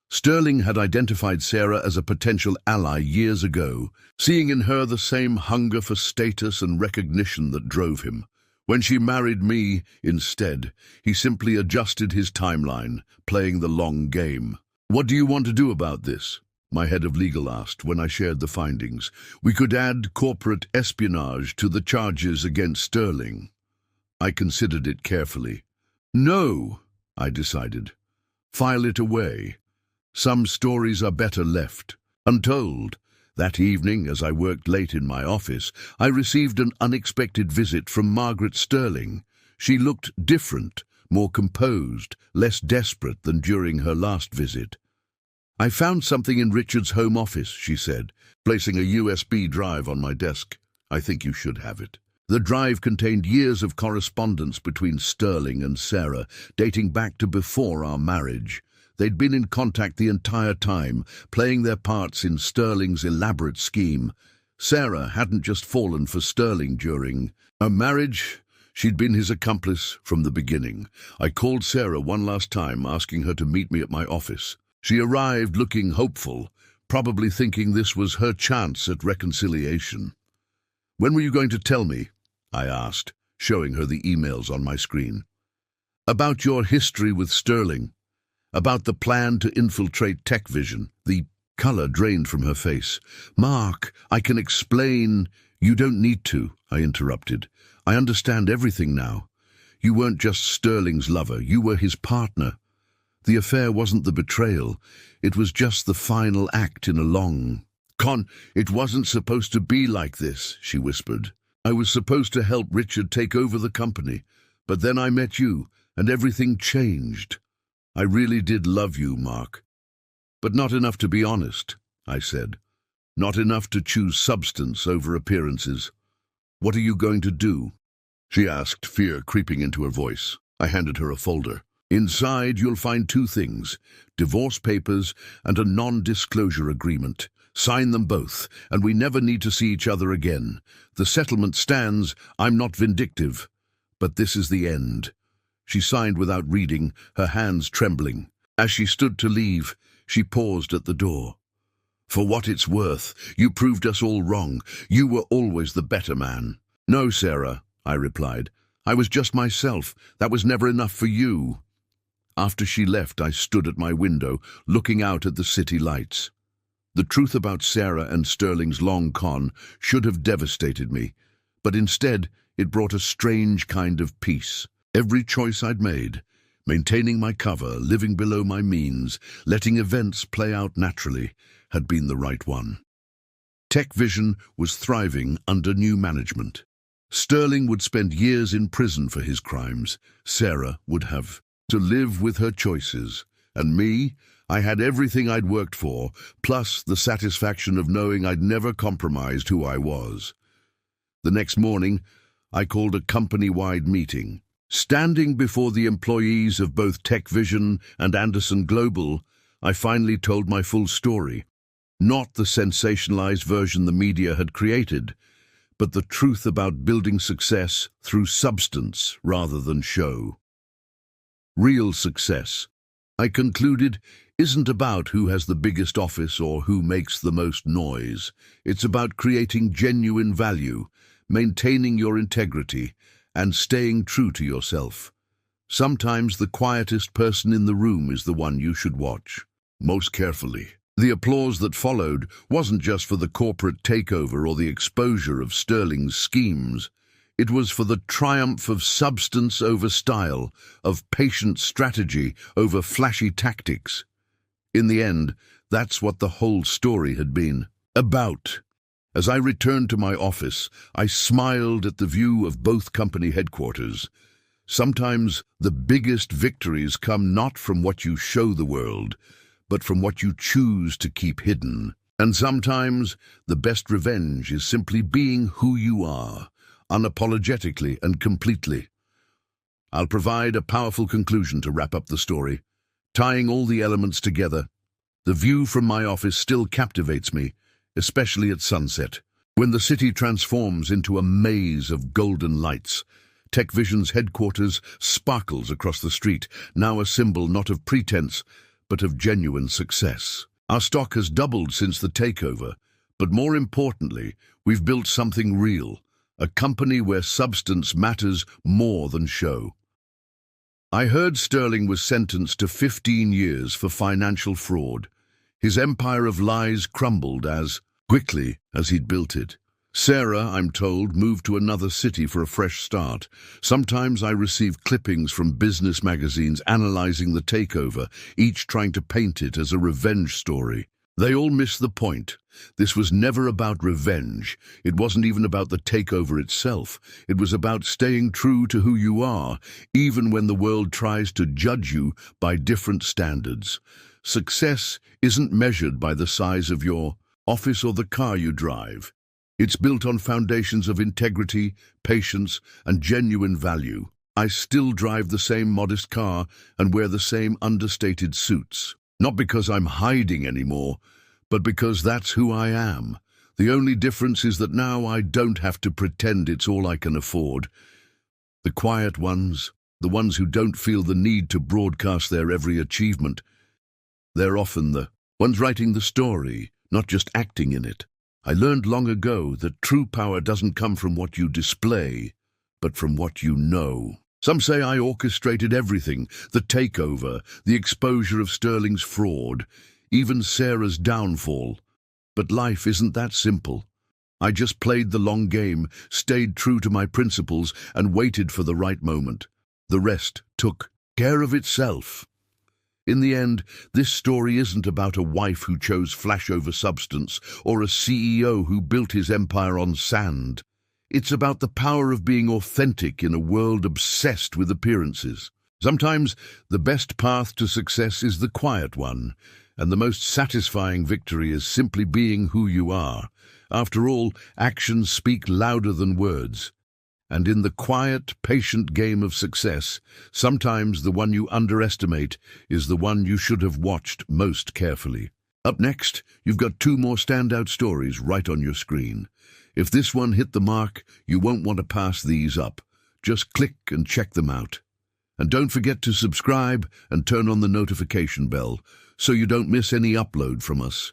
Speaker 1: Sterling had identified Sarah as a potential ally years ago, seeing in her the same hunger for status and recognition that drove him. When she married me, instead, he simply adjusted his timeline, playing the long game. "What do you want to do about this?" my head of legal asked when I shared the findings. "We could add corporate espionage to the charges against Sterling." I considered it carefully. "No," I decided. "File it away. Some stories are better left untold." That evening, as I worked late in my office, I received an unexpected visit from Margaret Sterling. She looked different, more composed, less desperate than during her last visit. "I found something in Richard's home office," she said, placing a USB drive on my desk. "I think you should have it." The drive contained years of correspondence between Sterling and Sarah, dating back to before our marriage. They'd been in contact the entire time, playing their parts in Sterling's elaborate scheme. Sarah hadn't just fallen for Sterling during our marriage. She'd been his accomplice from the beginning. I called Sarah one last time, asking her to meet me at my office. She arrived looking hopeful, probably thinking this was her chance at reconciliation. "When were you going to tell me?" I asked, showing her the emails on my screen. "About your history with Sterling. About the plan to infiltrate TechVision." The color drained from her face. "Mark, I can explain." "You don't need to," I interrupted. "I understand everything now. You weren't just Sterling's lover, you were his partner. The affair wasn't the betrayal, it was just the final act in a long con. It wasn't supposed to be like this," she whispered. "I was supposed to help Richard take over the company, but then I met you, and everything changed. I really did love you, Mark. But not enough to be honest," I said. "Not enough to choose substance over appearances. What are you going to do?" she asked, fear creeping into her voice. I handed her a folder. "Inside, you'll find two things: divorce papers and a non-disclosure agreement. Sign them both, and we never need to see each other again. The settlement stands. I'm not vindictive. But this is the end." She signed without reading, her hands trembling. As she stood to leave, she paused at the door. "For what it's worth, you proved us all wrong. You were always the better man." "No, Sarah," I replied. "I was just myself. That was never enough for you." After she left, I stood at my window, looking out at the city lights. The truth about Sarah and Sterling's long con should have devastated me, but instead it brought a strange kind of peace. Every choice I'd made, maintaining my cover, living below my means, letting events play out naturally, had been the right one. TechVision was thriving under new management. Sterling would spend years in prison for his crimes. Sarah would have to live with her choices. And me, I had everything I'd worked for, plus the satisfaction of knowing I'd never compromised who I was. The next morning, I called a company-wide meeting. Standing before the employees of both TechVision and Anderson Global, I finally told my full story. Not the sensationalized version the media had created, but the truth about building success through substance rather than show. Real success, I concluded, isn't about who has the biggest office or who makes the most noise. It's about creating genuine value, maintaining your integrity, and staying true to yourself. Sometimes the quietest person in the room is the one you should watch most carefully. The applause that followed wasn't just for the corporate takeover or the exposure of Sterling's schemes. It was for the triumph of substance over style, of patient strategy over flashy tactics. In the end, that's what the whole story had been about. As I returned to my office, I smiled at the view of both company headquarters. Sometimes the biggest victories come not from what you show the world, but from what you choose to keep hidden. And sometimes the best revenge is simply being who you are, unapologetically and completely. I'll provide a powerful conclusion to wrap up the story. Tying all the elements together, the view from my office still captivates me, especially at sunset, when the city transforms into a maze of golden lights. TechVision's headquarters sparkles across the street, now a symbol not of pretense, but of genuine success. Our stock has doubled since the takeover, but more importantly, we've built something real, a company where substance matters more than show. I heard Sterling was sentenced to 15 years for financial fraud. His empire of lies crumbled as quickly as he'd built it. Sarah, I'm told, moved to another city for a fresh start. Sometimes I receive clippings from business magazines analyzing the takeover, each trying to paint it as a revenge story. They all miss the point. This was never about revenge. It wasn't even about the takeover itself. It was about staying true to who you are, even when the world tries to judge you by different standards. Success isn't measured by the size of your office or the car you drive. It's built on foundations of integrity, patience, and genuine value. I still drive the same modest car and wear the same understated suits. Not because I'm hiding anymore, but because that's who I am. The only difference is that now I don't have to pretend it's all I can afford. The quiet ones, the ones who don't feel the need to broadcast their every achievement, they're often the ones writing the story, not just acting in it. I learned long ago that true power doesn't come from what you display, but from what you know. Some say I orchestrated everything, the takeover, the exposure of Sterling's fraud, even Sarah's downfall. But life isn't that simple. I just played the long game, stayed true to my principles, and waited for the right moment. The rest took care of itself. In the end, this story isn't about a wife who chose flash over substance or a CEO who built his empire on sand. It's about the power of being authentic in a world obsessed with appearances. Sometimes the best path to success is the quiet one, and the most satisfying victory is simply being who you are. After all, actions speak louder than words. And in the quiet, patient game of success, sometimes the one you underestimate is the one you should have watched most carefully. Up next, you've got 2 more standout stories right on your screen. If this one hit the mark, you won't want to pass these up. Just click and check them out. And don't forget to subscribe and turn on the notification bell so you don't miss any upload from us.